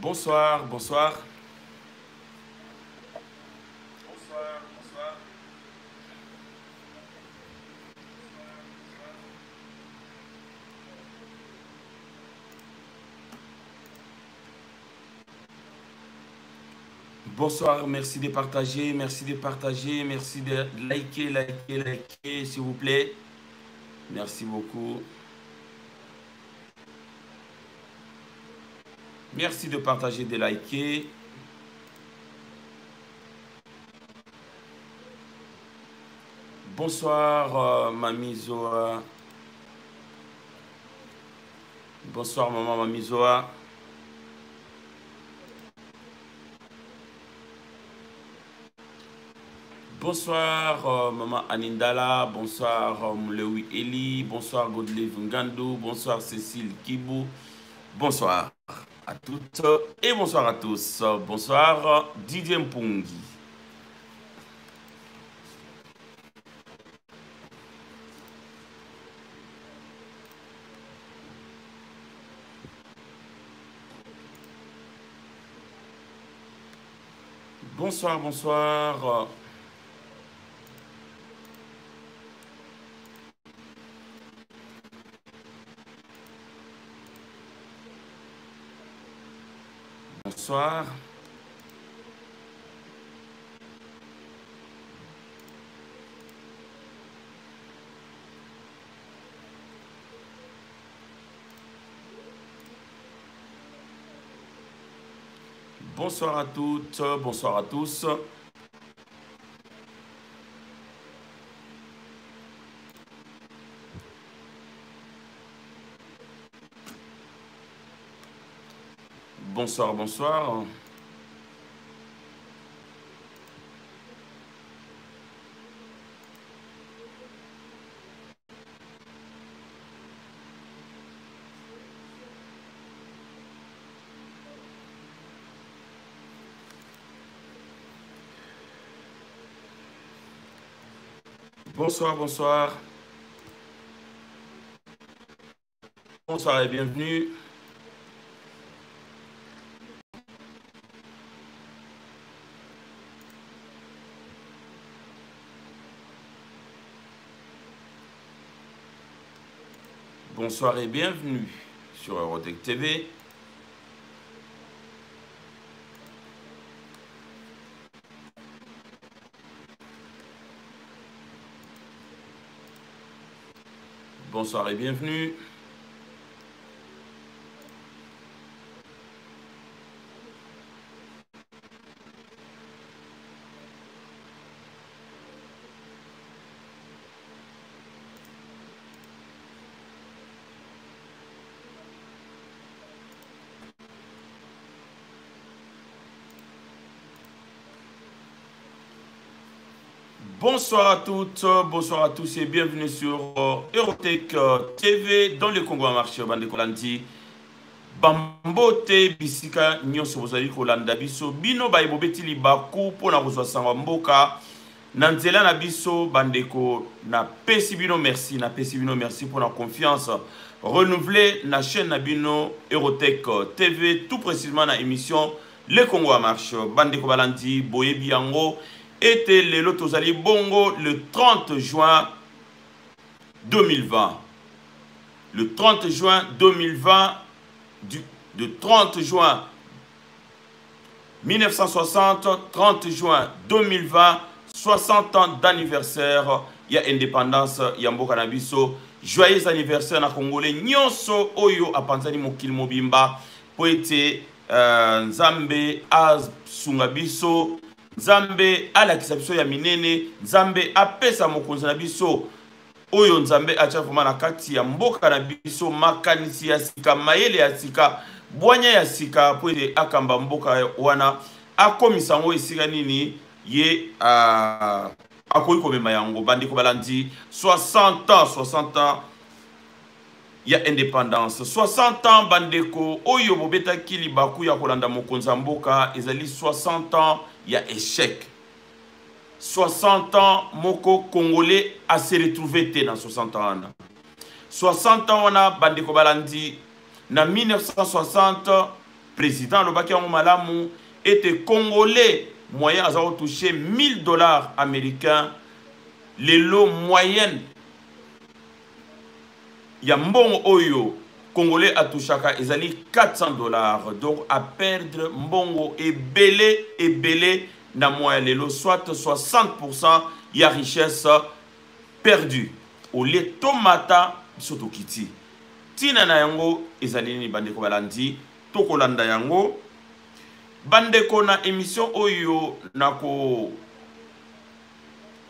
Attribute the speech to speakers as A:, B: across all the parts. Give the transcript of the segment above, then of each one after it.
A: Bonsoir, bonsoir. Bonsoir, bonsoir. Bonsoir, merci de partager, merci de partager, merci de liker, liker, liker, s'il vous plaît. Merci beaucoup. Merci de partager, de liker. Bonsoir, Mamie Zoa. Bonsoir, maman Mamie Zoa. Bonsoir, maman Anindala. Bonsoir, Moulewi Eli. Bonsoir, Godelive Ngandou. Bonsoir, Cécile Kibou. Bonsoir à toutes et bonsoir à tous. Bonsoir, Didier Mpungi. Bonsoir, bonsoir. Bonsoir. Bonsoir à toutes, bonsoir à tous. Bonsoir, bonsoir. Bonsoir, bonsoir. Bonsoir et bienvenue. Bonsoir et bienvenue sur Eurotech TV. Bonsoir et bienvenue. Bonsoir à toutes, bonsoir à tous et bienvenue sur Eurotech TV dans le Congo à marché bande kolandi bambote bisika nyonso bozali kolanda biso bino bayibo betili baku pona kozwa sangwa mboka na nzela na biso bandeko na pesi bino merci na pesi bino merci pour la confiance renouvelée na chaîne na bino Eurotech TV tout précisément na émission le Congo à marche bandeko balandi boyebi yango était le Lotozali Bongo le 30 juin 2020. Le 30 juin 2020, de 30 juin 1960, 30 juin 2020, 60 ans d'anniversaire, il y a indépendance, il y a Mboka Nabiso. Joyeux anniversaire na Congolais, Nyonso Oyo Apanzani Mokil Mobimba, Poete Nzambe Az Sungabiso. Nzambe alakisa biso ya minene, Nzambe apesa mokonzi na biso oyo Nzambe acha na kati ya mboka na biso makanisi ya sika mayele ya sika bwanya ya sika po ete akamba mboka wana akomisa ngo esika nini ye akoki komema yango bandeko balandi 60 ans ya indépendance 60 ans bandeko oyo bobetaki libaku ya kolanda mokonzi ya mboka ezali 60 ans ya échec 60 ans moko congolais a se retrouvé dans 60 ans 60 ans wana bandeko balandi na 1960 président lobaki yango malamu ete congolais moyen aza touché $1000 américains lelo moyenne ya mbongo oyo congolais atouchaka ezali $400, donc à perdre mbongo ebele na moya lelo, soit 60% ya richesse perdue au lieu tomata biso tokiti tina na yango ezali ni bandeko balandi tokolanda yango bandeko na émission oyo nako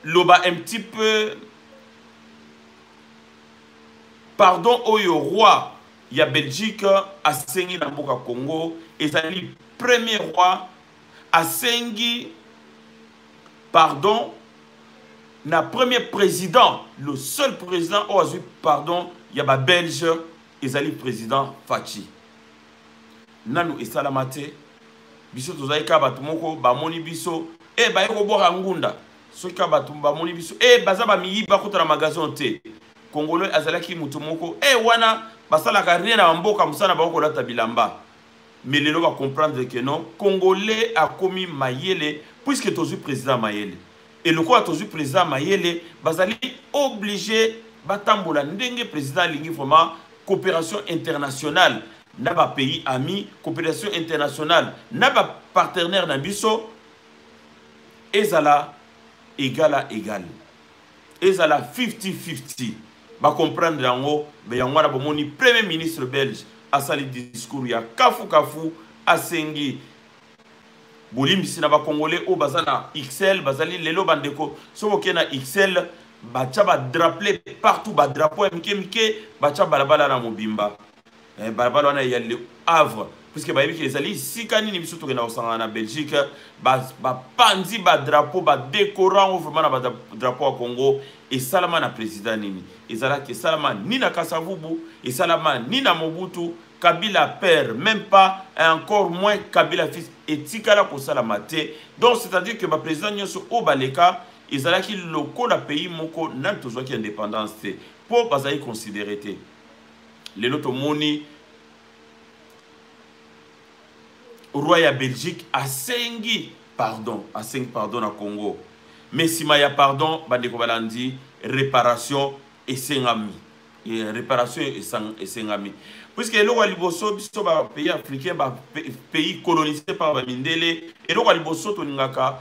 A: loba un petit peu pardon oyo roi ya Belgique asengi na mboka Congo ezali premier roi asengi pardon na premier président, le seul président au azui pardon yaba belge ezali président Fachi nanu esalamate biso tozali ka batu moko bamoni biso ba yeko boka ngunda soki ka batu bamoni biso baza ba miyiba kotala magasin te congolais azalaki mutu moko wana basalaka rien na mboka musana ba kolata bilamba mais lelo va comprendre que non congolais a commis mayele puisque tozui président mayele et le quoi tozui président mayele bazali obligé batambola ndenge président lingi vraiment coopération internationale na ba pays amis coopération internationale na ba partenaire na biso ezala égal à égal ezala 50-50 ba comprendre yango be yango na bomoni premier ministre belge asali discours ya kafu asengi bolimbisi na ba congolais o bazana XL bazali lelo bandeko sobo kena XL bacha ba drapeau partout ba drapeau mike bacha balabala na mobimba balabala na ya le Havre puisque ba yebi ke ezali sikani ni biso tokena osanga na Belgique ba panzi ba drapeau ba décorant vraiment na ba drapeau à Congo et salama na président nini ezala ke salama ni na Kasavubu et salama ni na Mobutu Kabila père même pas et encore moins Kabila fils et tikala ko salama te donc c'est-à-dire que ba président nyoso o baleka ezala ki loko la pays moko nan tozwa ki indépendance te pour bazali considérer te les loto moni roi ya Belgique asengi pardon na Congo mais si ma ya pardon bandeko balandi réparation et sengami réparation et sengami puisque le roi liboso biso ba pays africain ba pays colonisé par ba mindele et le roi liboso to ningaka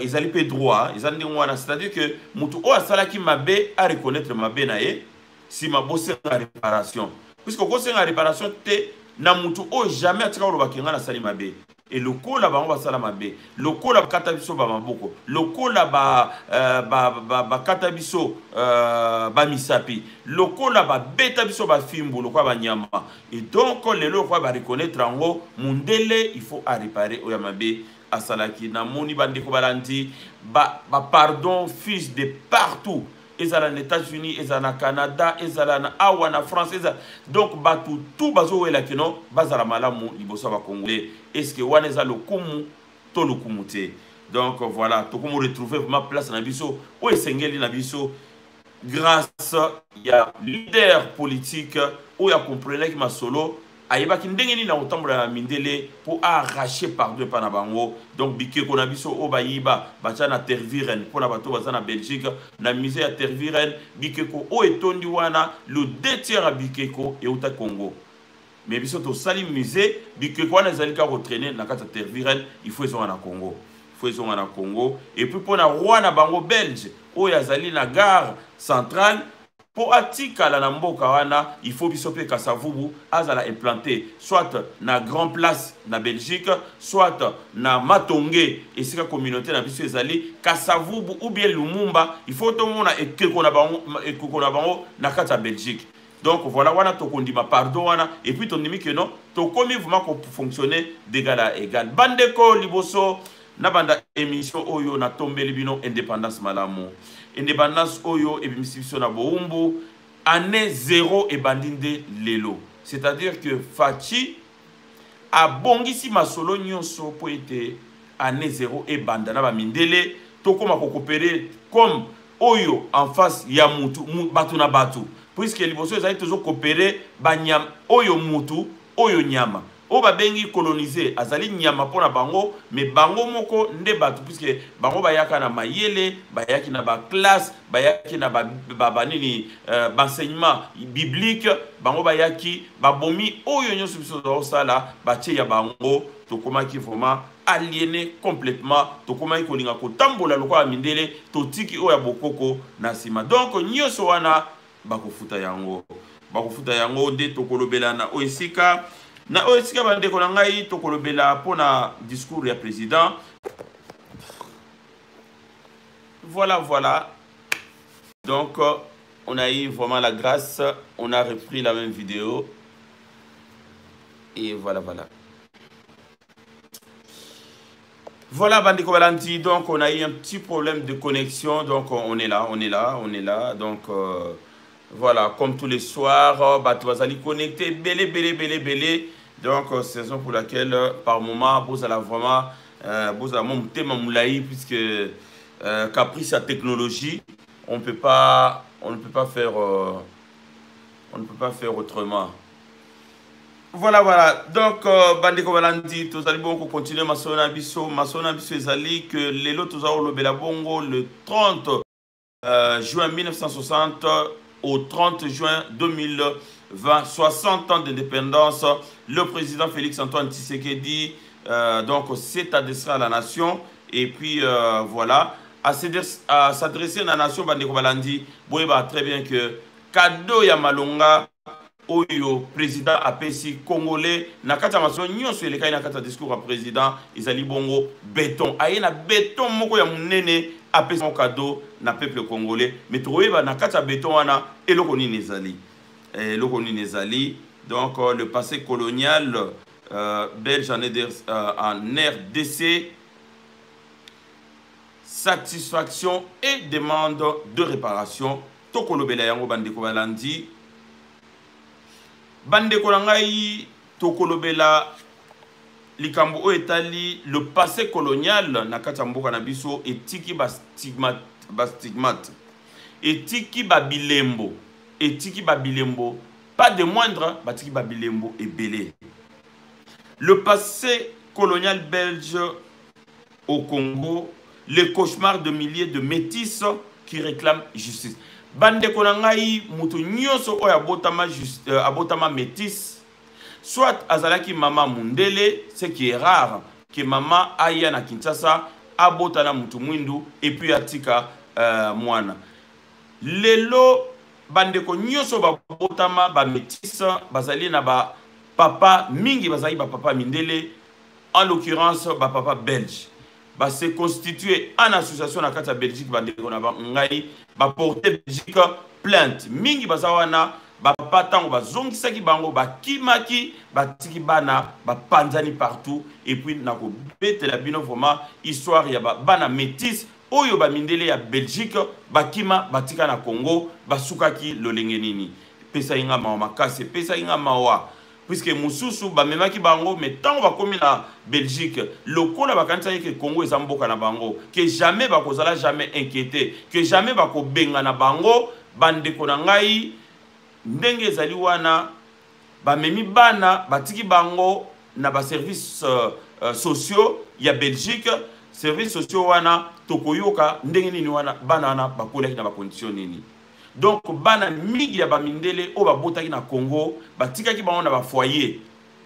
A: ils allaient pas droit ils allaient ngwana c'est-à-dire que mutu o asala ki mabe à reconnaître mabe na ye si ma bosse la réparation puisque ko senga réparation te na mutu o jamais atika lo bakinga na sali mabe et le ko la ba on va sala mabe le ko la kata biso ba maboko le ko la ba kata biso ba misapi le ko la ba beta biso ba fimbo le ko ba nyama et donc le lo ko ba reconnaître ngo mundele il faut à réparer o ya mabe asalaki na moni bandeko balandi ba pardon fils de partout ezala na États-Unis ezala na Canada ezala na awa na France ezala donc batu tout bazo wela kino bazala malamu liboso ba congolais est-ce que wana ezala lokumu to lokumu te donc voilà to komo retrouver vraiment place na biso o esengeli na biso grâce ya leader politique o ya comprendre ki masolo ayeba ki ndenge ni na otambola na mindele pour arracher pardon pa na bango donc bikeko na biso o bayiba bacha na Tervuren pour na bato baza na Belgique na musée ya Tervuren bikeko o etondi wana le 2/3 à bikeko et uta Congo mais biso to sali musée bikeko wana ezali ka retraîner na kata Tervuren il faut ezonga na Congo et puis pour na roi na bango belge o yazali na gare centrale pour atika la mboka wana il faut bisope Kasavubu azala implanté soit na grand place na Belgique soit na Matonge et sika communauté na biso ezali Kasavubu ou bien Lumumba il faut tout mona ekeko na bango na kata Belgique donc voilà wana to kondima pardon wana et puis ton dimi que non to komi vraiment ko fonctionner d'égal à égal bandeko liboso na banda émission oyo na tombeli bino indépendance malamu indépendance oyo et bimisibiso na boumbu année 0 et bandinde lelo c'est-à-dire que Fachi a bongisi masolo nyonso po ete année 0 et bandana ba mindele to koma ko coopérer comme oyo en face ya mutu batu na batu puisque liboso ezali toujours coopérer banyam oyo mutu oyo nyama o ba bengi coloniser azali nyama pona bango mais bango moko nde batu puisque bango bayaka na mayele bayaki na ba classe bayaki na ba nini enseignement biblique bango bayaki babomi oyo nyonso biso zo sala batie ya bango tokomaki vraiment aliéné complètement tokomaki kolinga kotambola lokola mindele totiki oyo ya bokoko na sima donc nyonso wana bakofuta yango nde tokolobela na oesika bandeko na ngai tokolobela pona discours ya président. Voilà donc on a eu vraiment la grâce, on a repris la même vidéo et voilà bandeko balanti, donc on a eu un petit problème de connexion, donc on est là donc voilà, comme tous les soirs, tu vas aller connecter, belé. Donc, c'est la raison pour laquelle, par moment, vous allez vraiment, vous allez monter ma moulaï, puisque caprice à technologie, on ne peut pas faire autrement. Voilà. Donc, bandeko balandi, tous allez bon continuer ma sona biso ezali que les lots tous le belabongo le 30 juin 1960 au 30 juin 2020, 60 ans d'indépendance. Le président Félix Antoine Tshisekedi donc s'est adressé à la nation et puis voilà, à s'adresser à la nation. Bandeko balandi, boyeba très bien que cadeau ya malonga oyo président apesi congolais na kata maso nyonso elekai na kata discours à président ezali bongo béton ayena béton moko ya munene apesi mon cadeau na peuple congolais mais toyeba na kata béton wana eloko nini ezali donc le passé colonial belge en RDC, satisfaction et demande de réparation tokolobela yango bandeko balandi. Bandeko nangai tokolobela likambo o etali le passé colonial na kata mboka na biso etiki ba stigmate etiki ba bilembo pas de moindre batiki ba bilembo ebele. Le passé colonial belge au Congo, le cauchemar de milliers de métis qui réclament justice. Bandeko nangai mutu nyonso oyo abotama métis, soit azalaki mama mundele, ce qui est rare que mama aya na Kinshasa abotana mutu mwindu et puis atika mwana. Lelo bandeko nyonso babotama ba métis bazali na ba papa mingi bazali ba papa mindele, en l'occurrence ba papa belge. Ba se constituer en association na kata Belgique bandeko na ba ngai ba porter Belgique plainte mingi bazawana ba patango ba zongisaki bango ba kimaki ba tiki bana ba panzani partout et puis na ko betela bino vraiment histoire ya ba bana métis oyo ba mindele ya Belgique ba kima batika na Congo basukaki lolenge nini pesa inga mawa makase pesa inga mawa puisque mususu ba memaki bango mais tant ba komi na Belgique lokola ba kanisa que Congo eza mboka na bango que jamais ba kozala jamais inquiété que jamais ba ko benga na bango bandeko na ngai ndenge ezali wana ba memi bana batiki bango na ba services sociaux ya Belgique services sociaux wana tokoyoka ndenge nini wana bana wana bakolaki na ba condition nini. Donc bana mingi ya bamindele o babotaki na Congo batikaki bango na ba foyer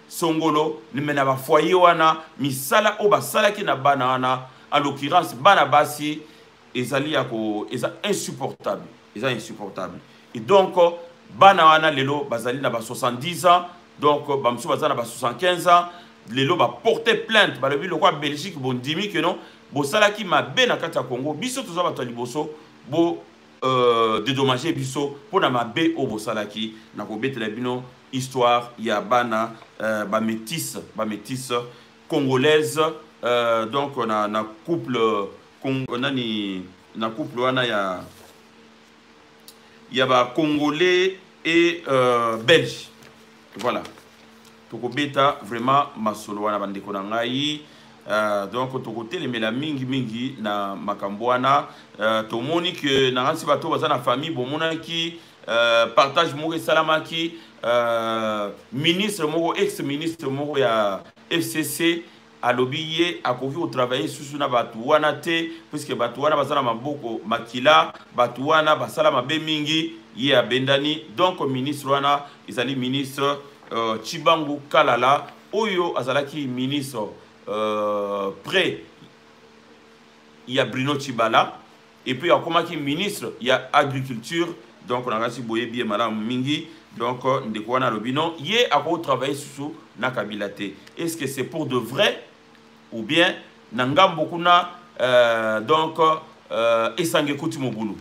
A: songolo na ba foyer wana misala o basalaki na bana wana en l'occurrence bana basi ezali yako eza insupportable et donc bana wana lelo bazali na ba 70 ans donc bamsu bazana ba 75 ans lelo ba porter plainte ba lebi lokwa Belgique bondimi que non bosalaki mabe na kati ya Congo biso toza bato liboso bo dédommager biso pour na mabe au bosalaki na ko betela bino histoire ya bana ba métis congolaise donc na couple na couple wana ya ba congolais et belge. Voilà toko beta vraiment masolo wana bandeko na ngai. Donc to côté les mela mingi na makambwana to moni que na ransi bato baza na famille bomonaki partage moko salamaki ministre moko ex-ministre moko ya FCC alobi ye akoki kotravailler susu na bato wana te puisque bato wana bazala maboko makila bato wana basala mabe mingi ye abendani. Donc ministre wana ezali ministre Chibangu Kalala oyo azalaki ministre près ya Bruno Chibala et puis akomaki ministre ya agriculture. Donc on a reçu boye bien madame mingi. Donc ndeko wana lobino ye ako travailler susu na Kabila te. Est-ce que c'est pour de vrai ou bien nangambo kuna donc esange kuti mobulu.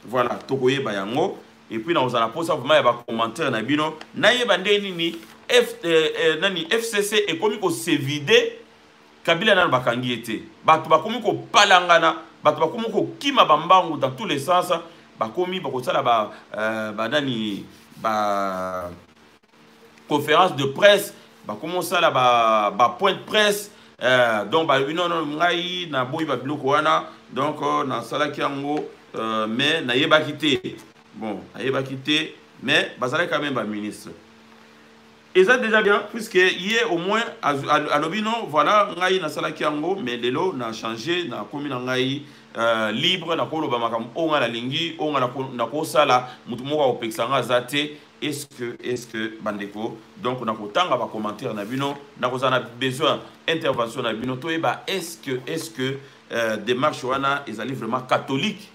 A: Voilà tokoye bayango et puis na ozana posa vraiment ya ba commentaire na bino na yeba ndeni ni nani FCC ekomi ko se vider Kabila na bakangi ete bato bakomi ko palangana bato bakomi ko kima bambangu dans tous les sens bakomi bakosala ba nani ba conférence de presse bakomi osala ba point de presse donc ba non ngai na boyi ba biloko wana donc na sala kiango mais na yeba quitté bon na yeba quitté mais bazala quand même ba ministre. Et ça déjà bien, puisque hier au moins, à l'obino, voilà, ngai na salaki yango, mais lelo na changé, na komi na ngai libre, na kolo ba makam, onga la lingi, onga na ko sala, mutu moka opexanga zate, est-ce que bandeko, donc on a kotanga ba commentaire na bino, na ko na besoin intervention na bino, to eba est-ce que démarche wana ezali vraiment catholique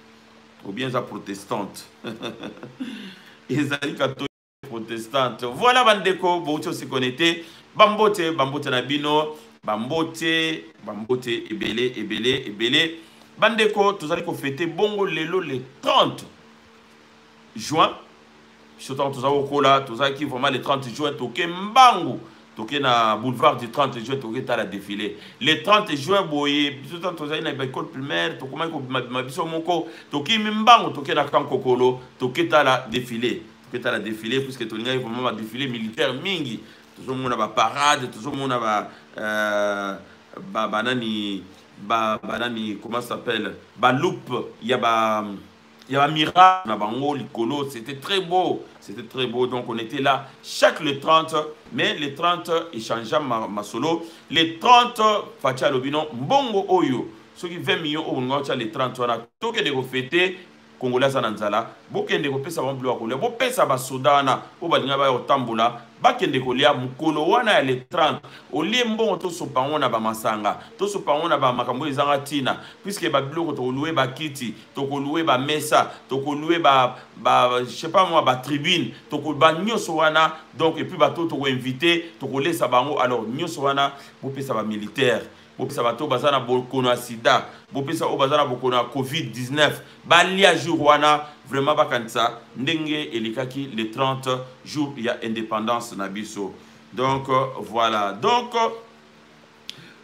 A: ou bien ça protestante, ezali catholique protestante. Voilà bandeko, bouti se connecté. Bambote na bino, bambote ebele. Bandeko, tous allez fêter bongo lelo le 30 juin. Surtout tous allez au kola, tous allez qui vraiment le 30 juin toke mbangu. Toke na boulevard du 30 juin toke ta la défilé. Le 30 juin boye, surtout tous allez na école primaire, to comment ko mabiso moko, toke mbangu toke na kankokolo, toke ta la défilé. Que tu as la défilé, puisque tu as vraiment un défilé militaire mingi. Tout le monde a une parade, tout le monde a banani, comment ça s'appelle? Loupe, il y a un miracle, l'icolo, c'était très beau. C'était très beau, donc on était là chaque le 30, mais le 30, échangeant ma solo. Le 30, Fatia Lobino, Mbongo Oyo, ceux qui 20 millions, on a les 30, on a tout que de fêter. Congolais ananzala bokende ko pesa ba mblo ko le bo pesa ba sodana o ba linga ba otambola bakende ko lia mukolo wana ya le 30 o lie mbongo to sopa ngona ba masanga to sopa ngona ba makambo ezanga tina puisque ba biloko to louer ba kiti to ko louer ba mesa to ko louer ba je sais pas moi ba tribune to ko ba nyoso wana donc et puis ba to ko inviter to ko lesa bango alors nyoso wana bo pesa ba militaire. Bopisa bato bazana bokono ya sida, bopisa o bazana bokono ya COVID-19, balia jour wana vraiment bakanisa ndenge elikaki le 30 jours il y a indépendance na biso. Donc voilà. Donc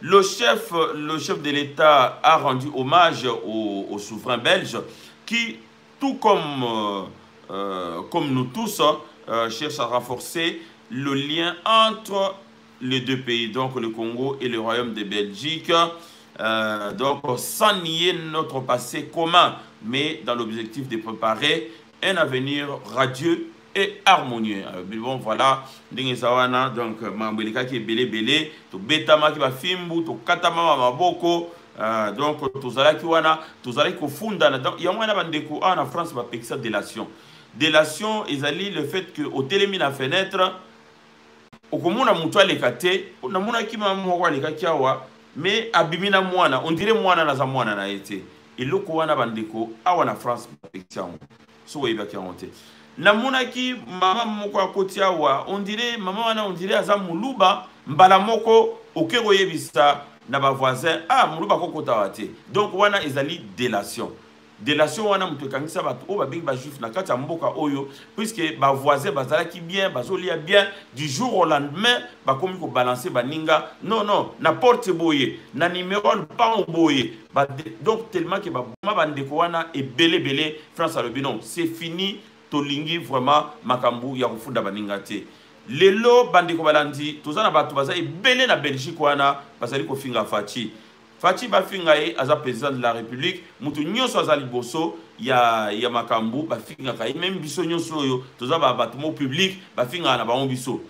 A: le chef de l'État a rendu hommage au souverain belge qui tout comme nous tous cherche à renforcer le lien entre les deux pays, donc le Congo et le Royaume de Belgique, donc sans nier notre passé commun, mais dans l'objectif de préparer un avenir radieux et harmonieux. Bon, voilà, donc Mambelika qui est belé, to betama qui va fimbu, to katama maboko, donc tozala qui wana, tozala qui funda, donc il y a moins d'abandeko en France va payer ça délation. Délation, ils allaient le fait que au télémine la fenêtre. Okomona mutu alekate namona kima moko alekaki awa mais abimina mwana on dirait mwana na za mwana na ete eloko wana bandeko awa na France perfection so yeba ki honte namona ki mama moko akoti awa on dirait mama wana on dirait aza muluba mbala moko okero yebisa na ba voisin muluba kokota wate donc wana ezali délation. Délation wana mutu kangisa bato o babingi ba juif na kati ya mboka oyo puisque ba voisin bazalaki bien bazolia bien du jour au lendemain bakomi ko balancer baninga non na porte boye na numéro pas boye donc tellement que ba bandeko wana e belé France alobino c'est fini tolingi vraiment makambu ya kufunda baninga te lelo bandeko balandi tozana bato bazali belé na Belgique wana bazali ko finga fachi Fachi bafinga ye aza président de la République mutu nyonso aza liboso ya makambu bafinga ka même biso nyonso yo toza ba bâtiment public bafinga na bango biso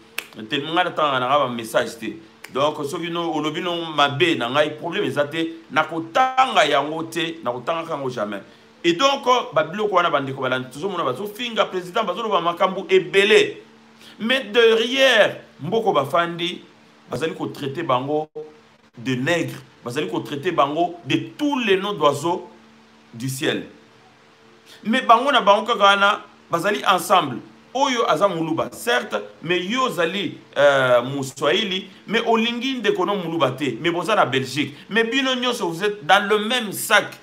A: tellement na tanga na ba message te donc soki no olobi no mabe na ngai problème ezate na kotanga yango te na kotanga kango jamais et donc babiloko wana bandeko balandi tozomona bazofinga président bazoloba makambu ebele mais derrière mboko bafandi bazali ko traiter bango de nègres, bazali ko traiter bango de tous les noms d'oiseaux du ciel. Mais bango na bango kagana bazali ensemble. Oyo aza muluba, certes, mais yo zali Moussoaili, mais olingi de kono muluba te, mais boza na Belgique. Mais bino nyonso vous êtes dans le même sac.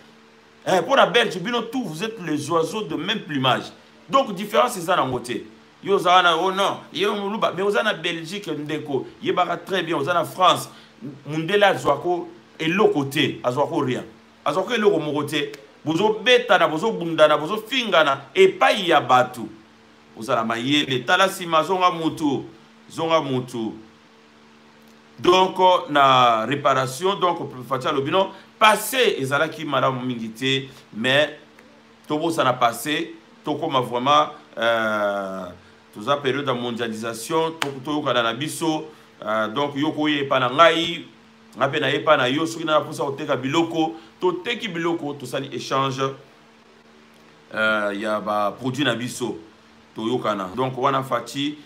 A: Pour la Belgique, bino tout vous êtes les oiseaux de même plumage. Donc différence c'est ça dans côté. Yo zana oh non, yo muluba, mais oza na Belgique ndeko, yebaka très bien, oza na France. Mundela zwako eloko te azwako rien azwako eloko moko te bozo betana bozo bundana bozo fingana epai ya batu ozala mayele tala sima zonga mutu donc na réparation donc fatia lobino passé ezalaki madame mingité mais tobo ça na passé tokoma vraiment toza période de mondialisation tokotoyoka na biso donc yoko ye pa na ngai ngape na ye pa na yo soki na posa oteka biloko to teki biloko to sali échange ya ba produit na biso to yokana donc wana Fachi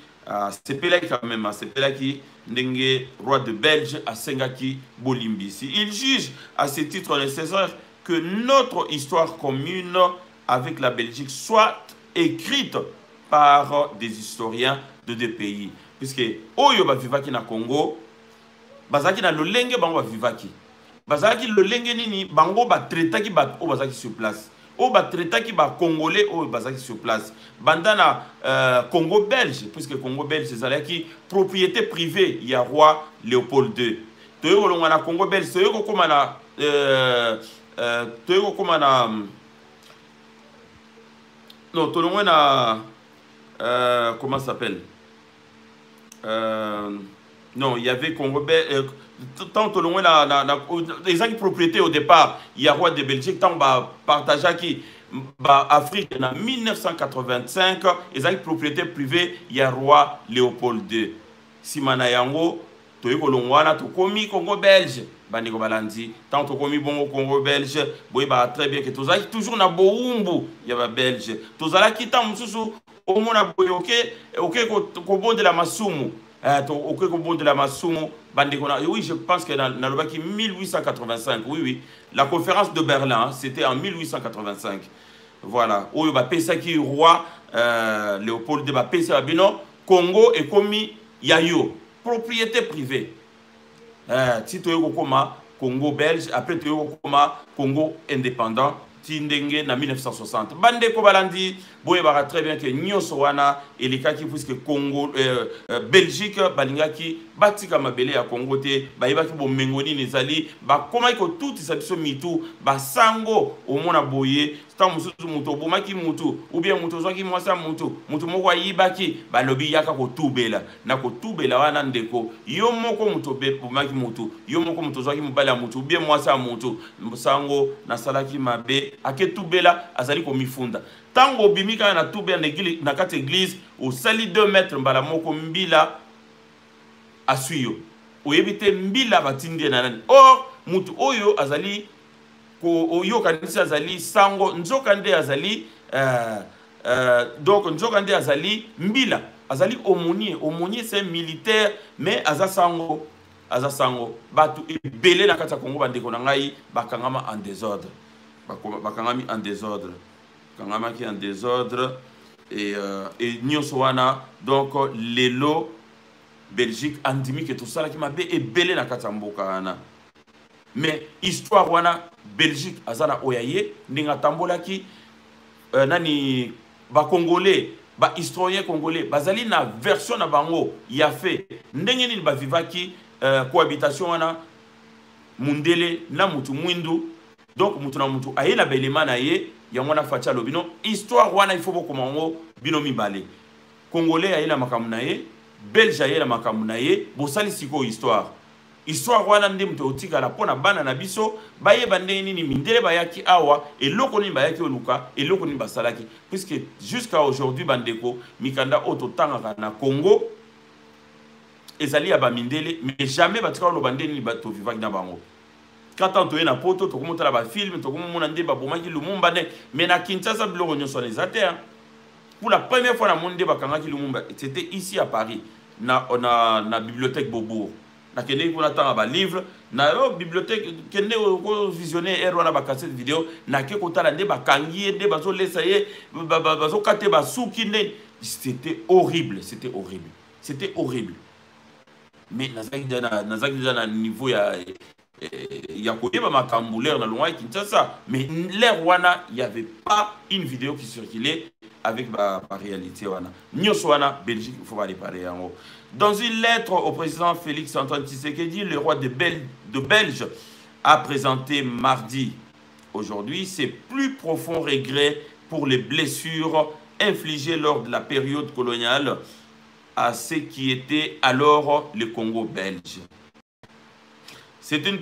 A: sepelaki quand même sepelaki ndenge roi de Belge asengaki bolimbisi il juge à ce titre nécessaire que notre histoire commune avec la Belgique soit écrite par des historiens de deux pays. Puisque oyo ba vivaki na Congo bazaki na lolenge bango ba vivaki bazaki lolenge nini bango ba traitaki ba o bazaki sur place o ba traitaki ba congolais o bazaki sur place bandana Congo belge puisque Congo belge ezalaki propriété privée ya roi Léopold II toyo kolonga na Congo belge toyo kokoma na non tolonga na comment ça s'appelle non, il y avait Congo belge. Tant que loin les propriétés au départ, il y a roi de Belgique, tant bah partagé qui Afrique en 1985, les propriétés privées, il y a roi Léopold II. Si manayango, to ekolongwana to komi Congo belge, bandi ko balandi, tant to komi bongo Congo belge, boy ba très bien que tozaki toujours na boumbu, il y a belge. Tozala kita mususu au mona boy OK ko bon de la masumu. OK ko bon de la masumu, bandi ko na oui, je pense que dans le 1885, oui, la conférence de Berlin, c'était en 1885. Voilà, oyo ba pesa ki roi Léopold de ba pesa bino Congo et komi yayo propriété privée. Si tu es au Congo belge, après tu es au Congo indépendant, Tindenge na 1960. Bande ko balandi, boye bara très bien que nyonso wana elikaki puisque Congo Belgique balingaki batika mabele ya Congo te, bayebaki bo mengoni nezali, ba koma ko tout isabiso mitu, ba sango omona boye, tant mususu muto bomaki mutu, ou bien muto zwaki mwasa mutu moko yibaki, ba lobi yaka ko tubela, na ko tubela wana ndeko, yo moko muto be bomaki mutu, yo moko muto zwaki mubala mutu, ou bien mwasa mutu, sango na salaki mabe ake tubela azali ko mifunda tango bimika na tubela na kati église au sali 2 mètres mbala moko mbila asuyo oyebite mbila batindi na nani or mutu oyo azali ko oyo kanisa azali sango nzoka nde azali donc nzoka nde azali mbila azali aumônier c'est militaire mais azasango batu ebele na kati ya Congo bandeko na ngai bakangama en désordre bakangami en désordre kangamaki en désordre et nyonso wana donc lelo Belgique andimi que tout ça là qui m'a ebele na kati ya mboka wana mais histoire wana Belgique azana oyaye ndinga tambolaki nani ba congolais ba historien congolais bazali na version na bango ya fait ndenge nini ba vivaki cohabitation wana mundele na mutu mwindu donc mutu na mutu ayela belema na ye ya mwana facha lobino histoire wana il faut bokomango bino mibale congolais ayela makamu na ye belge ayela makamu na ye bosali siko histoire histoire wana nde muto otikala pona bana na biso bayeba ndenge nini mindele bayaki awa eloko nini bayaki oluka eloko nini basalaki puisque jusqu'à aujourd'hui bandeko mikanda oyo totangaka na Congo ezali ya bamindele mais jamais batika oloba ndenge nini bato vivaki na bango. Quand on toye na poto tokomotala ba film tokomona nde babomaki Lumumba ne mais na Kinshasa biloko nyonso les ater. Pour la première fois na monde bakangaki Lumumba c'était ici à Paris na bibliothèque Beaubourg. Na kende ko na tanga ba livre na bibliothèque kende ko visionner ero na ba cassette vidéo na ke ko tala nde bakangi nde bazo lesa ye bazo kate ba suki nde c'était horrible, c'était horrible. C'était horrible. Mais nazaki na niveau ya koyeba makambuleur na longwa Kinshasa mais l'air wana il y avait pas une vidéo qui circulait avec la réalité wana nyonso wana Belgique il faut pas réparer yango. Dans une lettre au président Félix Antoine Tshisekedi, le roi de Belge a présenté mardi aujourd'hui ses plus profonds regrets pour les blessures infligées lors de la période coloniale à ce qui était alors le Congo belge. C'est une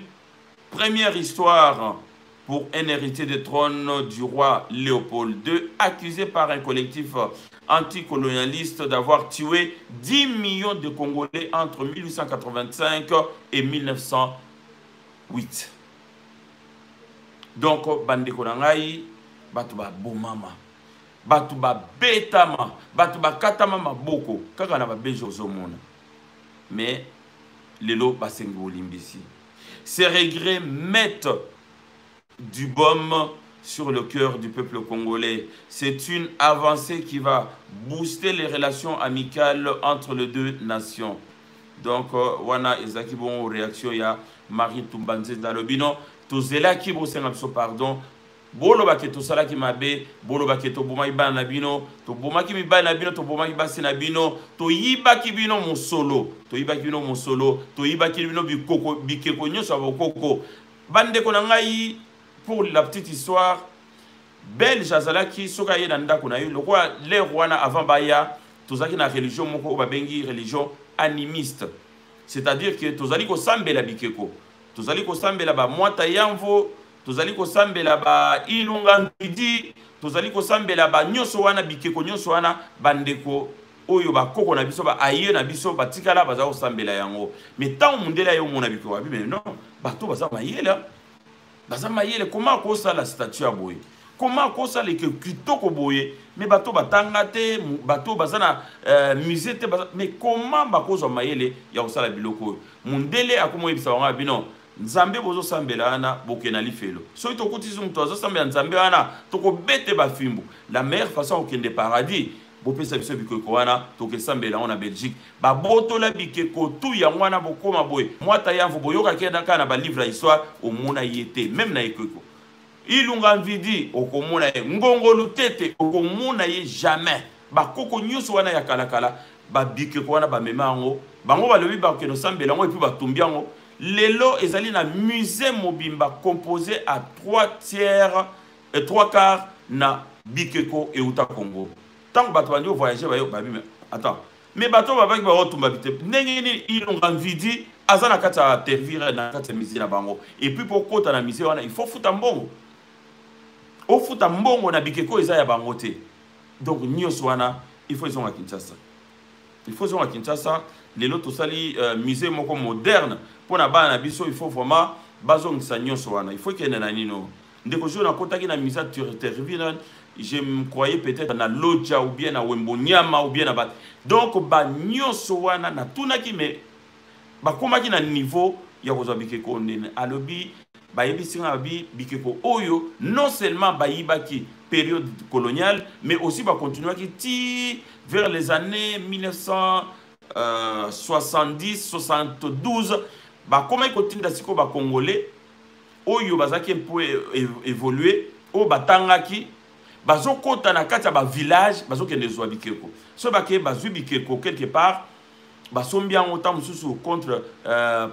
A: première histoire pour un héritier de trône du roi Léopold II, accusé par un collectif anticolonialiste d'avoir tué 10 millions de Congolais entre 1885 et 1908. Donc, bandeko nangai, batu ba bomama, batu ba betama, batu ba katama maboko, kaka na ba bejo zomona. Mais, lelo basengi olimbisi. Ces regrets mettent du baume sur le cœur du peuple congolais. C'est une avancée qui va booster les relations amicales entre les deux nations. Donc, wana ezaki bon réaction ya Marie Tumbanze Dalobino. Tozela ki bo senga biso pardon. Bolo baketo sala ki mabe, bolo baketo boma iba na bino, to boma ki miba na bino, to boma ki basi na bino, to yiba ki bino mon solo, to yiba ki bino mon solo, to yiba ki bino bikoko bikeko nyoso abokoko. Bande ko na ngai. Pour la petite histoire, Belge azalaki soka ye na ndako na yo lokwa le rwana avant baya tozaki na religion moko babengi religion animiste. C'est-à-dire que tozali ko sambela bikeko, tozali ko sambela ba mwata yamvo, tozali ko sambela ba ilunga ngidi, tozali ko sambela ba nyoso wana bikeko nyoso wana bandeko oyo ba koko na biso ba aye na biso batikala baza ko sambela yango. Mais tant mundela yo mona bikeko abi mais non, bato baza mayela. Comment cause la statue à boye? Comment cause les kitoko boye? Mais bateau batangate, bateau bazana musée mais comment ba cause mayele ya osala biloko? Mundele akomo yebisa wanga bino. Nzambe bozo sambela ana bokena lifelo. So to kotizo mto azo sambela nzambe ana toko bete ba fimbo. La meilleure façon okende paradis. Bopesa biso bikeko wana tokesambela on na Belgique ba botola bikeko tu ya mwana bokoma boye mwata yamvo boyoka kenda kana ba livre histoire omona yete même na ekeko ilunga mvidi okomona ye ngongolu tete okomona ye jamais ba koko nyuso wana ya kala ba bikeko wana ba memango bango balobi ba keno sambela ngo epi ba tumbiango lelo ezali na musée mobimba composé à 3 quarts na bikeko e uta Congo. Tant que bato bandi voyager babi mais attends mais bato babaki ba otumba bite ndenge ni ilonga vidi azana kata servir na kata misina bango et puis pour kota na misé wana il faut futa mbongo o futa mbongo na bikeko eza ya bango te donc nyos wana il faut ils ont à Kinshasa lelo to sali musée moko moderne pour na bana biso il faut vraiment bazongisa nyos wana il faut qu'il y ait na nino ndeko jo na kota ki na misa tervina. Je me croyais peut-être na Lodja ou bien na Wembonyama ou bien na bat. Donc ba nyonso wana na tunaki mais ba komaki na niveau ya kozwa bikeko ndene alobi ba yebisinga bi bikeko oyo non seulement ba yibaki période coloniale mais aussi ba continuer ki vers les années 1970 72 ba komaki kotinda siko ba congolais oyo bazaki un peu évoluer o batangaki bazo kota na kati ba village bazo kende zwa bikeko so baké bazwi bikeko quelque part basombi yango ta mosusu contre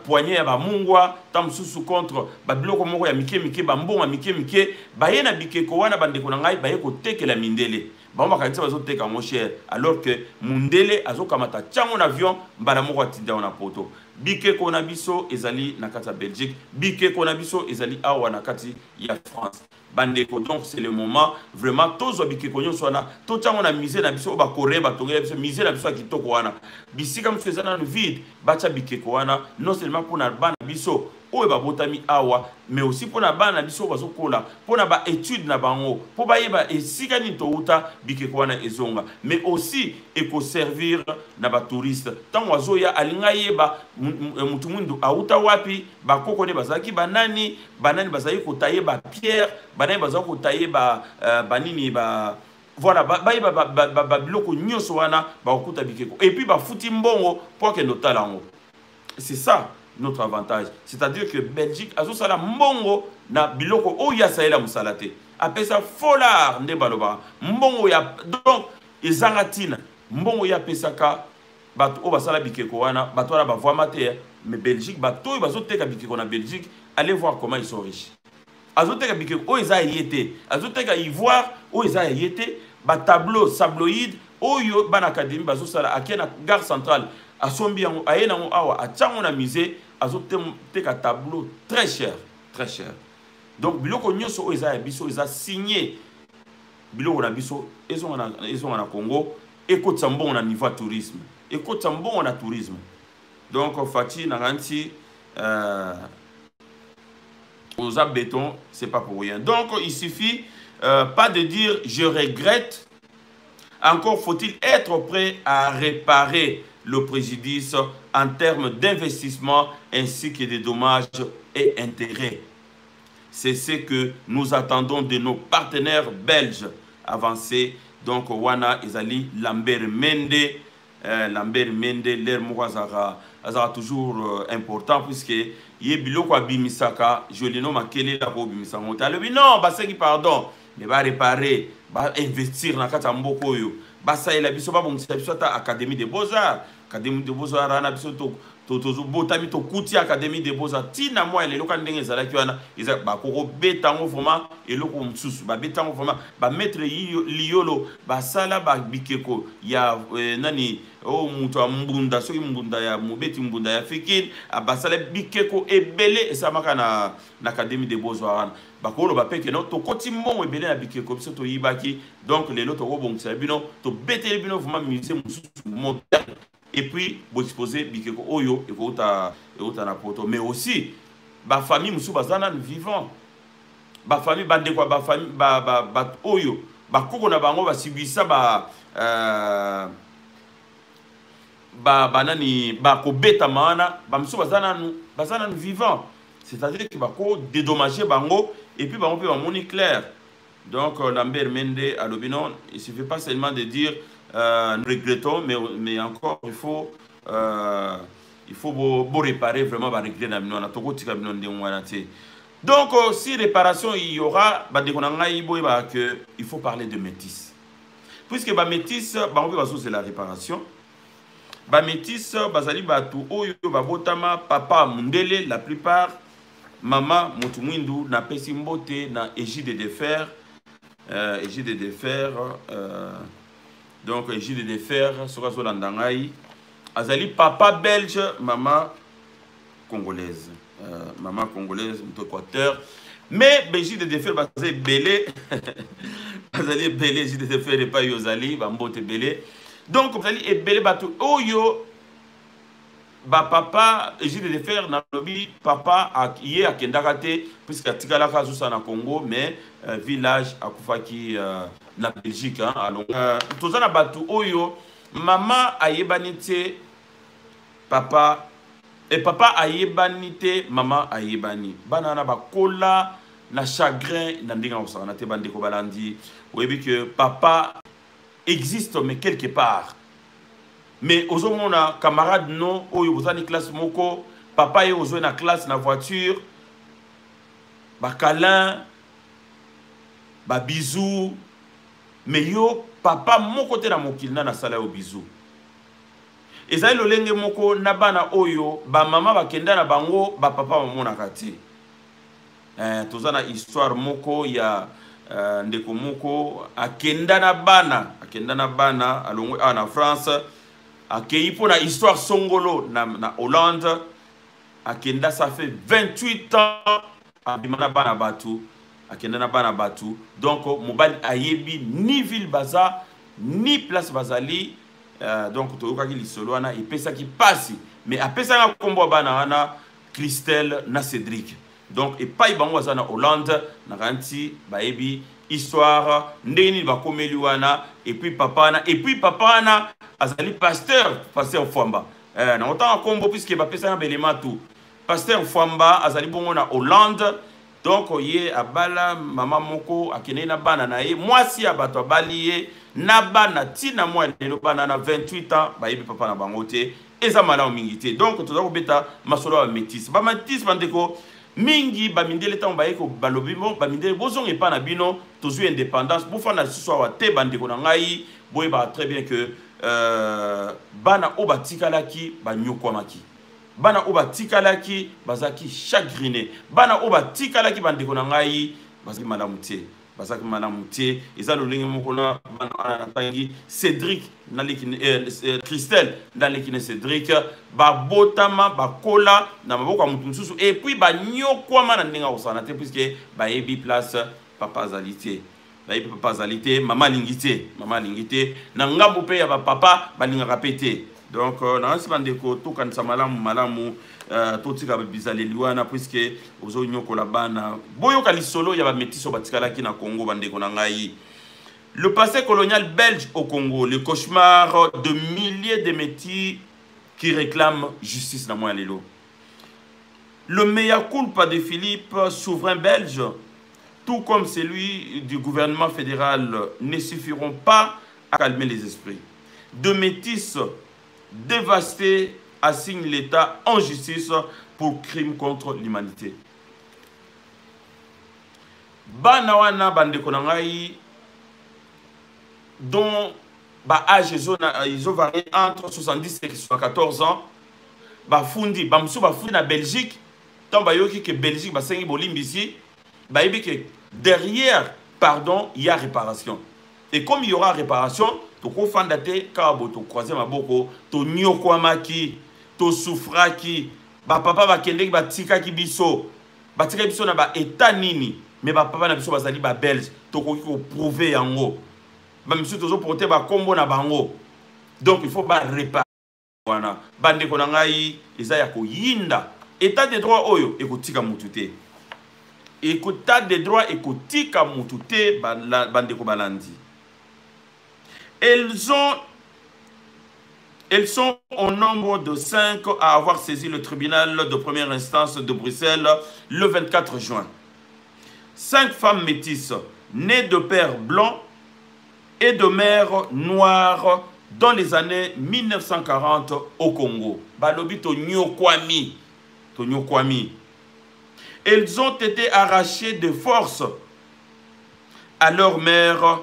A: poignet ya bamungwa ta mosusu contre babiloko moko ya mike mike bambonga mike mike baye na bikeko wana bandeko na ngai baye kotekela mindele bango bakanisi bazoteka yango cher alors que mundele azokamata tiango na avion mbala moko atinda yango na poto bikeko na biso ezali na kati ya Belgique bikeko na biso ezali awa na kati ya France bandeko. Donc c'est le moment vraiment tozo bikeko nyonso wana to tiango na musée na biso ba Corée ba tongela biso musée na biso kitoko wana bisika mosusu eza na vide bacha bikeko wana non seulement pour na bana biso oyo babotami awa mais aussi pour na bana biso bazokola pour na ba étude na bango pour bayeba esika ni touta bikeko wana ezonga mais aussi eko servir na ba touriste tango azoya alinga yeba mutu mwindu auta wapi bakoko ne bazaki banani bazali kotaye ba pierre banani bazali kotaye banini ba voilà ba biloko nyonso wana bakokuta bikeko et puis bafuti mbongo pour que notalango. C'est ça notre avantage, c'est-à-dire que Belgique a sala mbongo na biloko oya saela musalate apesa folar nde baloba mbongo ya donc ezangatina mbongo ya pesaka bato o basala bikeko wana bato wana bavwa mate mais Belgique bato bazoteka bikeko na Belgique, allez voir comment ils sont riches. Azoteka bikeko o eza yete azoteka ivoire o eza yete ba tableau sabloïde oyo ban académie bazosala akena gare centrale asombi yango ayena ngo awa atyango na musée azoteka tableau très cher. Donc biloko nyonso o eza biso eza signé biloko na biso ezonga na Congo ekotsa mbongo na niveau tourisme ekotsa mbongo na tourisme. Donc Fati na ganti aux béton, c'est pas pour rien. Donc il suffit pas de dire je regrette. Encore faut-il être prêt à réparer le préjudice en termes d'investissement ainsi que des dommages et intérêts. C'est ce que nous attendons de nos partenaires belges avancés. Donc wana ezali Lambert Mende l'air moko azara toujours important puisque ye biloko abimisaka jolino makele la ko bimisanga talobi non baseki pardon mais ba réparer ba investir na kata mboko oyo basalela biso babongisa biso ta académie des beaux-arts rana biso to botami to kuti académie des beaux-arts tina moi lelo ka ndenge ezalaki wana eza bakoko betango vraiment eloko msusu ba betango vraiment ba mettre liolo basala ba bikeko ya nani o muto mbunda soki mbunda ya mobeti mbunda ya fikine basala bikeko ebele esamaka na académie des beaux-arts bakolo bapeke no to koti mbongo ebele na bikeko biso to yibaki. Donc lelo to kobongisa bino to beteli bino vraiment musée msusu moderne. Et puis, vous disposez bikeko oyo et na poto. Mais aussi, ba famille musu bazana vivant. Ba famille bande quoi ba famille ba oyo ba koko na bango ba sibisa nani ba ko beta mana ba musu bazana vivant. C'est-à-dire que ba ko dédommager bango et puis bango peut ba moni clair. Donc Lambert Mende à l'obinon, il suffit pas seulement de dire nous regrettons, mais encore il faut beau réparer vraiment donc si réparation il y aura il faut parler de métis puisque métis c'est la réparation métis bazali batu oyo babotama papa mundele la plupart maman mutumwindu na pesi mbote na égide de fer donc Gilles de Fer, Sorazo Landangaï, Azali papa belge, maman congolaise, Équateur. Mais Gilles de Fer, Bazali belé, Bazali belé, Gilles de Fer et pas Yozali, Bambote belé. Donc Bazali est belé bateau. Oh yo, ba papa Gilles de Fer na lobby papa a yé a Kendakate puisque a Tigalaka Zoussa na Congo, mais village à Koufaki na Belgique hein alors tozana batu oyo maman ayebanite papa et papa ayebanite maman ayebani banana bakola na chagrin na ndinga osana te bandeko balandi oyebi que papa existe mais quelque part mais ozomona camarade non oyo bozani classe moko papa ye ozo na classe na voiture ba câlin ba bisous. Mais yo, papa, mon côté na mokilina na sala au bisou. ezali lolenge moko na bana oyo ba mama bakenda na bango ba papa bamonaka te. Toza na histoire moko ya ndeko moko akenda na bana alongwe na France akei pona histoire songolo na Hollande akenda, ça fait 28 ans abimana bana batu akenda na bana batu. Donc mobali ayebi ni ville baza ni place bazali. Donc toyokaki lisolo wana epesaki pasi, mais apesaka kombo bana wana Christelle na Cédric. Donc epai bango aza na Hollande na kanti bayebi histoire ndeni bakomeli wana, et puis papa na azali pasteur Fwamba. Na otanga kombo puisque bapesaka belema tout. Pasteur Fwamba azali bongo na Hollande. Donc ye abala mama moko akene na bana na ye mwasi abato abali ye na bana tina mwa lelo bana na 28 ans bayebi papa na bango te eza malamu mingi te. Donc toza kobeta masolo ya métis ba métis bandeko mingi ba mindele tango bayeko balobi mo ba mindele bozong epa na bino tozwi indépendance bofana lisusu wa te bandeko na ngai boye ba très bien que bana oba tikalaki ba nyokwamaki, bana oba tikalaki bazaki chagriné, bana oba tikalaki bandeko na ngai bazaki malamu te, bazaki malamu te. Eza lolenge moko na bana tangi Cédric na lekine Christelle na lekine Cédric ba botama ba kola na maboko ya mutu mususu, et puis ba nyokwama na ndinga osana te puisque ba yebi place papa zalité. Bayebi papa zalité, mama lingité, na ngambo pe ya ba papa balingaka pete. Donc na nsi bandeko to kanisa malamu totika bizaleli wana puisque ozo nyokola bana boyoka lisolo ya ba métis batikalaki na Congo bandeko na ngai. Le passé colonial belge au Congo, le cauchemar de milliers de métis qui réclament justice na moya lelo. Le mea culpa de Philippe, souverain belge, tout comme celui du gouvernement fédéral, ne suffiront pas à calmer les esprits. De métis dévastés assignent l'État en justice pour crimes contre l'humanité. Bana wana bandeko na ngai dont ba âge ils ont varié entre 70 et 74 ans, ba fundi na Belgique, tant ba yoki que Belgique ba sengi bolimbisi, ba yebi que derrière pardon il y a réparation. Et comme il y aura réparation, to ko fandate kabo to croiser maboko, to nyokwamaki, to souffraki, ba papa ba kendeki ba tikaki biso, ba tikaki biso na ba état nini, mais ba papa na biso bazali ba belge, to ko prouver yango. Ba monsieur tozo porter ba kombo na bango. Donc il faut pas réparer wana. Bande ko na ngai eza ya ko yinda. État de droit oyo ekotika mutu te. État de droit ekotika mutu te bande ko balandi. Elles sont au nombre de 5 à avoir saisi le tribunal de première instance de Bruxelles le 24 juin. 5 femmes métisses nées de pères blancs et de mères noires dans les années 1940 au Congo. Balobi to nyokwami. Elles ont été arrachées de force à leur mère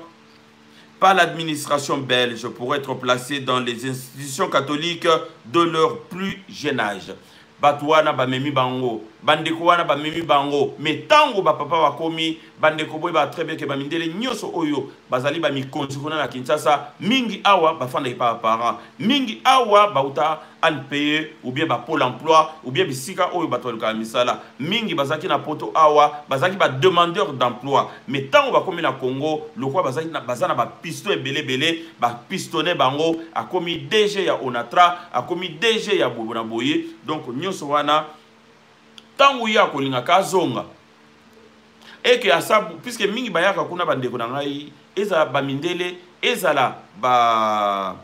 A: par l'administration belge pour être placées dans les institutions catholiques de leur plus jeune âge. Batouana ba memi bango, bandeko wana ba memi bango, mais tango ba papa wa komi, bandeko boy ba très bien que ba mindele nyoso oyo, bazali ba mikonzi kuna na Kinshasa, mingi awa ba fanda pa parents, mingi awa ba uta an payer ou bien ba pôle emploi ou bien bisika oyo ba tolka misala, mingi bazaki na poto awa, bazaki ba demandeur d'emploi, mais tango ba komi na Congo, le quoi bazaki na bazana ba piston belé, ba pistonné bango, a komi DG ya Onatra, a komi DG ya Bobona Boye, donc wana tangu ya kolinga kazonga eke asabu puisque mingi bayaka kuna bandeko na ngai eza ba mindele ezala ba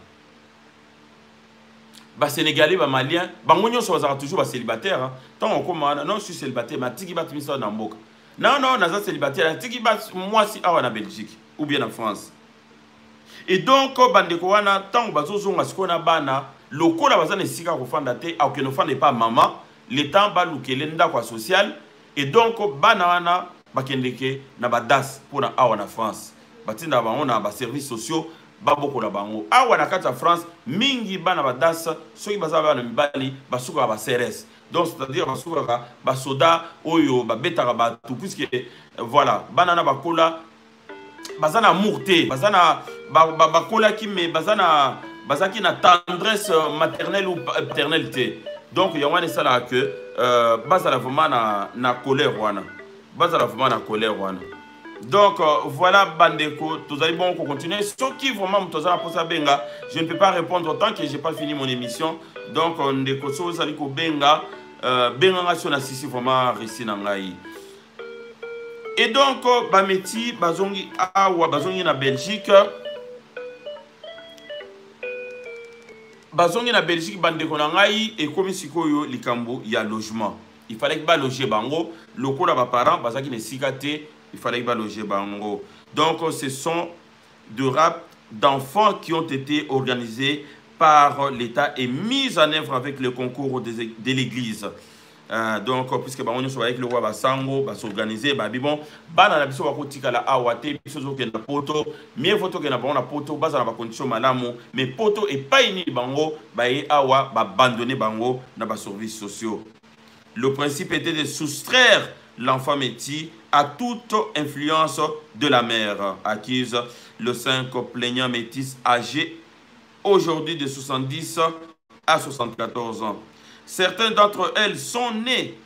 A: sénégalais ba malien bango nyonso bazaka toujours ba célibataire hein. Tant koma non je suis célibataire ma tiki bat miso na mboka non naza célibataire tiki bat moi si awa na Belgique ou bien en France. Et donc bandeko wana tango bazozonga sikona bana lokola bazana esika kofanda te akeno fanda pas maman le temps ba lukelenda kwa social, et donc bana wana bakendeke na badas pour na awa na France batinda ba on a ba services sociaux babokola bango. Awa na kati ya France mingi bana badasa soki baza bana mibali basuka ba CRS. Donc c'est-à-dire basuka ba soda oyo babetaka batu puisque voilà banana bakola bazana mourté bazana bakola ki mais bazana bazaki na tendresse maternelle ou paternelle. Donc il y a un ça que bazala vraiment na colère wana bazala vraiment na colère wana. Donc voilà bandeko, tous allez bon continuer. Ce qui vraiment mtozala posa benga, je ne peux pas répondre tant que j'ai pas fini mon émission. Donc ndeko so zali ko benga benga ngation na sisi vraiment récit na ngai. Et donc bameti bazongi awa bazongi na Belgique. Bazongi na Belgique bandeko na ngai et comme sikoyo likambo ya logement. Il fallait que ba loger bango, lokola ba parents bazaki ne sikate. Il fallait que loger bango. Donc, ce sont de rap d'enfants qui ont été organisés par l'État et mis en œuvre avec le concours de l'Église. Donc, puisque on soit avec le roi Basango, va s'organiser, bon, bana la biso va kotika la awate, biso zo kena poto, mieux photo que na bon na poto, basa na ba condition malamu, mais poto et pas ini bango, ba e awa ba abandonner bango na ba services sociaux. Le principe était de soustraire l'enfant métis à toute influence de la mère, accuse le 5 plaignant métis âgé aujourd'hui de 70 à 74 ans. Certains d'entre elles sont nées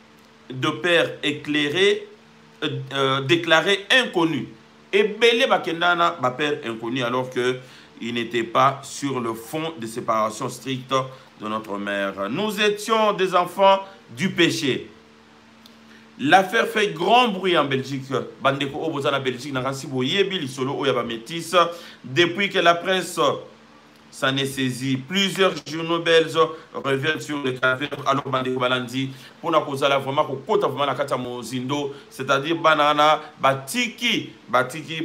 A: de pères éclairés, déclarés inconnus. Et Belé Bakendana, ma père inconnu, alors qu'il n'était pas sur le fond de séparation stricte de notre mère. Nous étions des enfants du péché. L'affaire fait grand bruit en Belgique. Bandeko Oboza la Belgique n'a solo oyaba métis. Depuis que la presse s'en est saisie, plusieurs journaux belges reviennent sur le calvaire. Alors Bandeko Balandi pour na kozala vraiment ko kota vraiment na kata mozindo, c'est-à-dire banana batiki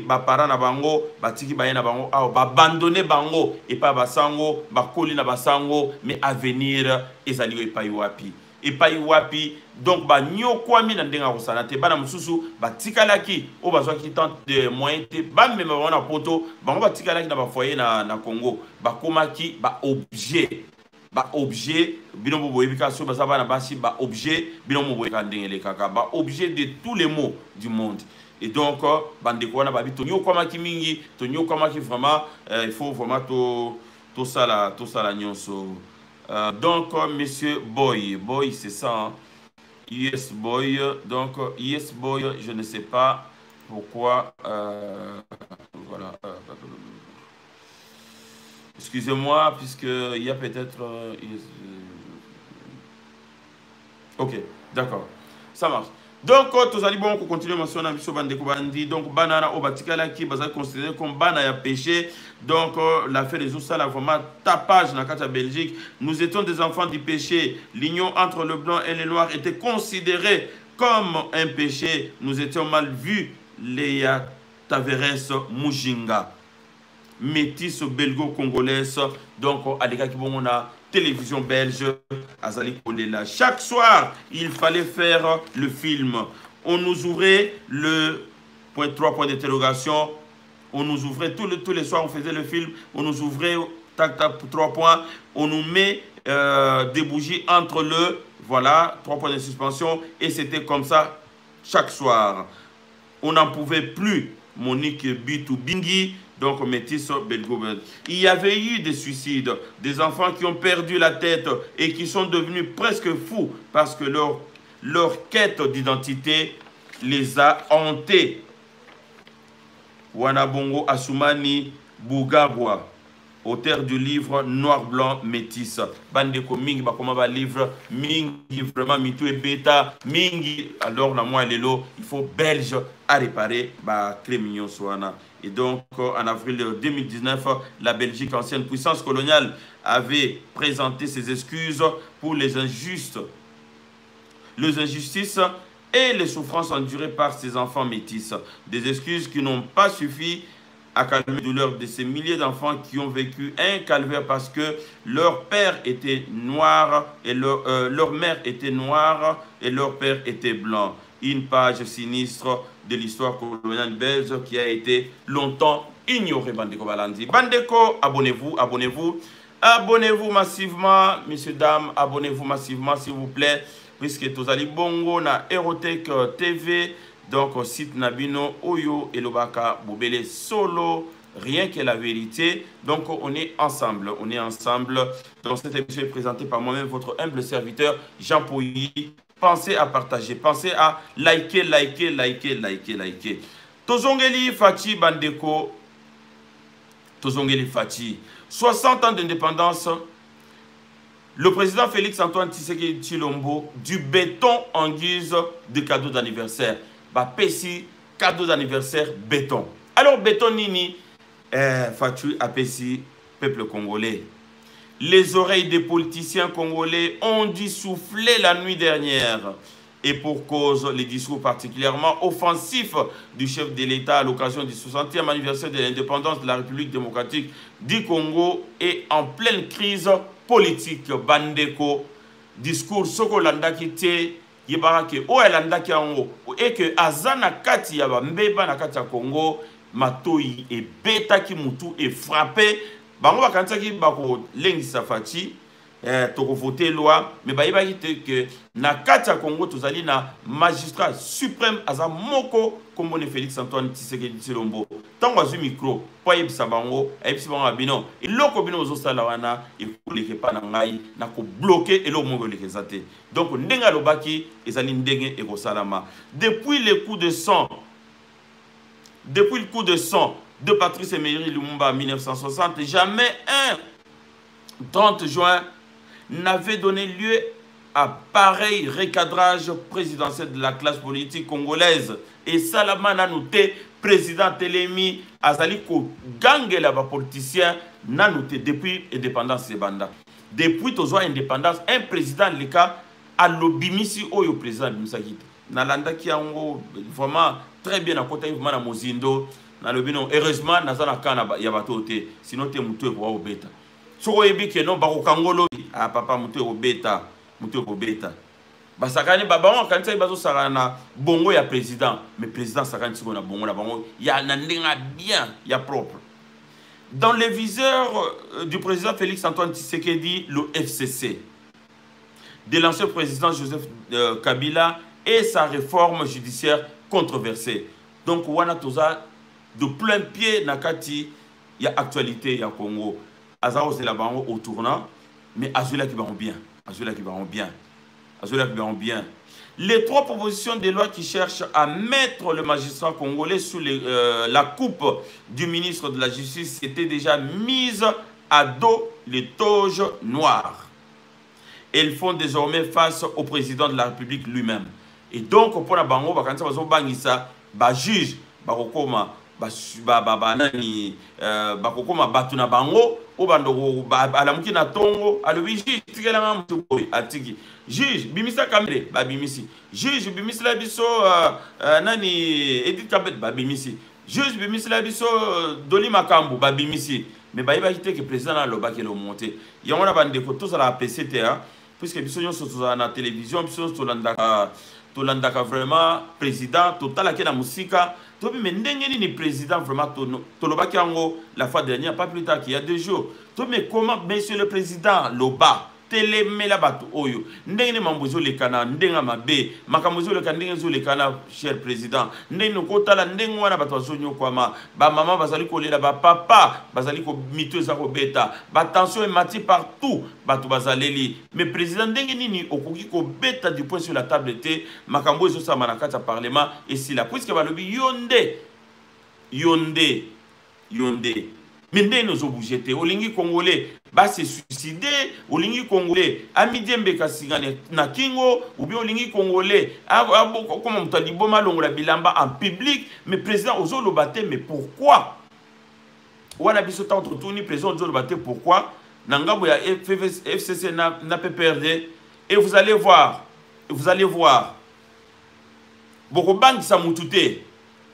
A: ba parana bango, batiki ba na bango a ba abandonner bango et pas basango, ba koli na basango, mais à venir ezali e payi wapi. Et pas wapi donc ba nyo kwami na ndenga kosala te bana mususu batikalaki o bazwa ki tant de moyens te ba même na poto bango batikalaki na ba foyer na Congo bakomaki ba objet bino bobo ebika so baza bana basi ba objet bino bobo ka ndengele kaka ba objet de tous les maux du monde. Et donc bandeko wana babi to nyo kwamaki mingi to nyo kwamaki vraiment il faut vraiment to sala nyonso. Donc, monsieur Boy, c'est ça, hein? Yes Boy, donc Yes Boy, je ne sais pas pourquoi, voilà, excusez-moi, puisqu'il y a peut-être, ok, d'accord, ça marche. Donc, tous allez bon, on continue à mentionner Biso Bandeko Bandi. Donc, banana au Batikala qui est considéré comme banana ya péché. Donc, l'affaire des Oussala, vraiment tapage dans la carte Belgique. Nous étions des enfants du péché. L'union entre le blanc et le noir était considérée comme un péché. Nous étions mal vus. Léa Taveres Mujinga. Métis belgo-congolaise. Donc, à l'écart qui on a télévision belge, Azali Kolela. Chaque soir, il fallait faire le film. On nous ouvrait le point 3 points d'interrogation. On nous ouvrait tous les soirs, on faisait le film. On nous ouvrait tac, tac, 3 points. On nous met des bougies entre le, voilà, 3 points de suspension. Et c'était comme ça chaque soir. On n'en pouvait plus. Monique Bitou Bingi. Donc, métis belgo. Il y avait eu des suicides, des enfants qui ont perdu la tête et qui sont devenus presque fous parce que leur quête d'identité les a hantés. Wanabongo Assoumani Bougabwa, auteur du livre Noir, Blanc, Métis. Bandeko Mingi, comment va livre Mingi, vraiment, Mitou et Beta, Mingi. Alors, la moi, il faut belge à réparer, clé mignon soana. Et donc, en avril 2019, la Belgique, ancienne puissance coloniale, avait présenté ses excuses pour les injustices et les souffrances endurées par ses enfants métis. Des excuses qui n'ont pas suffi à calmer la douleur de ces milliers d'enfants qui ont vécu un calvaire parce que leur père était noir et leur mère était noire et leur père était blanc. Une page sinistre de l'histoire coloniale belge qui a été longtemps ignorer Bandeko Balandi. Bandeko, abonnez-vous, abonnez-vous. Abonnez-vous massivement, messieurs, dames, abonnez-vous massivement, s'il vous plaît, puisque tous allez bongo na Erotech TV, donc site Nabino, Oyo, Elobaka, Boubele, Solo, rien que la vérité. Donc on est ensemble, dans cette émission présentée par moi-même, votre humble serviteur, Jean Pouilly. Pensez à partager, pensez à liker. Tozongeli Fati Bandeko, Tozongeli Fati. 60 ans d'indépendance, le président Félix Antoine Tshisekedi Tshilombo, du béton en guise de cadeau d'anniversaire. Pessi, cadeau d'anniversaire, béton. Alors, béton nini, Fatu Pessi, peuple congolais. Les oreilles des politiciens congolais ont dû souffler la nuit dernière. Et pour cause, les discours particulièrement offensifs du chef de l'État à l'occasion du 60e anniversaire de l'indépendance de la République démocratique du Congo est en pleine crise politique. Bandeko, discours Sokolanda qui était Yebarake, Oelanda qui ango, et que Azana Kati Yaba Mbeba Nakati Congo, Matoi et Beta qui Moutou est frappé. Bango Bakantaki Bako Lengi Safati. Toko voter loi mais ba que na kati ya Congo tozali na magistrat suprême aza moko comme Félix Antoine Tshisekedi Tshilombo tango azu micro po yebisa bango ayebisi bango bino eloko bino ozosala wana ekoleke pa na ngai na ko bloquer eloko moko eleke zate. Donc ndenga lobaki ezali ndenge ekosalama depuis le coup de sang de Patrice Emery Lumumba en 1960, jamais un 30 juin n'avait donné lieu à pareil recadrage présidentiel de la classe politique congolaise. Et Salama Nanouté, président Telemi, Azaliko Gangela, politicien, Nanouté depuis l'indépendance de Banda. Depuis l'indépendance, un président, le cas, a l'obimisi au président Bimisakit. Nalanda qui a vraiment très bien à côté de Mozindo. Heureusement, Nazana Kana Yabatote, sinon tu es moutou pour au bêta. Soko yebi ke non bako kangolo ah papa mutu obeta basakani baba on kanisa bazo sarana bongo ya président mais président sakani siko na bongo na bango ya nandenga bien ya propre dans les viseurs du président Félix Antoine Tshisekedi, le FCC de l'ancien président Joseph Kabila et sa réforme judiciaire controversée. Donc wana toza de plein pied nakati ya actualité ya Congo. Azaro c'est là-bas au tournant, mais Azula qui va bien. Les trois propositions de loi qui cherchent à mettre le magistrat congolais sous la coupe du ministre de la Justice étaient déjà mises à dos les toges noires. Elles font désormais face au président de la République lui-même. Et donc, pour la bango, juge, bakokoma batuna bango obandoko alamuki na tongo alobi juge tikelanga mutu boy atiki juge bimisa kamere babimisi juge bimisi la biso nani Edith Kabet babimisi juge bimisi la biso Doli Makambu babimisi mais bayiba kite que président na lobaki le monter yango na bandeko tous à la PCTA puisque biso nyonso toza na télévision biso tolandaka vraiment président total akena musika. Tobi mendengeni ni président vraiment tolobaki yango la fois dernière pas plus tard qu'il y a 2 jours. Tobi comment monsieur le président loba telemela batu oyo ndengeni mambozo le kana ndenga mabe makamozo le kana ndengezo le kana cher président ndengeni kotala ndengo wana batu azonyo kwama ba maman bazali kolela ba papa bazali ko mito za ko beta ba tension est mati partout batu bazaleli mais président ndengeni ni okoki ko beta du point sur la table te makambo ezo sa manakata parlement et si la puisque balobi yonde mais ndenge nous obligés olingi congolais ba se suicider olingi congolais amidembe kasingane na kingo ou bien olingi congolais comme mutali boma longola bilamba en public mais président ozolo baté mais pourquoi wana biso tant tourni président ozolo baté pourquoi nangabo ya FCC na PPRD et vous allez voir boko bangi sa mutute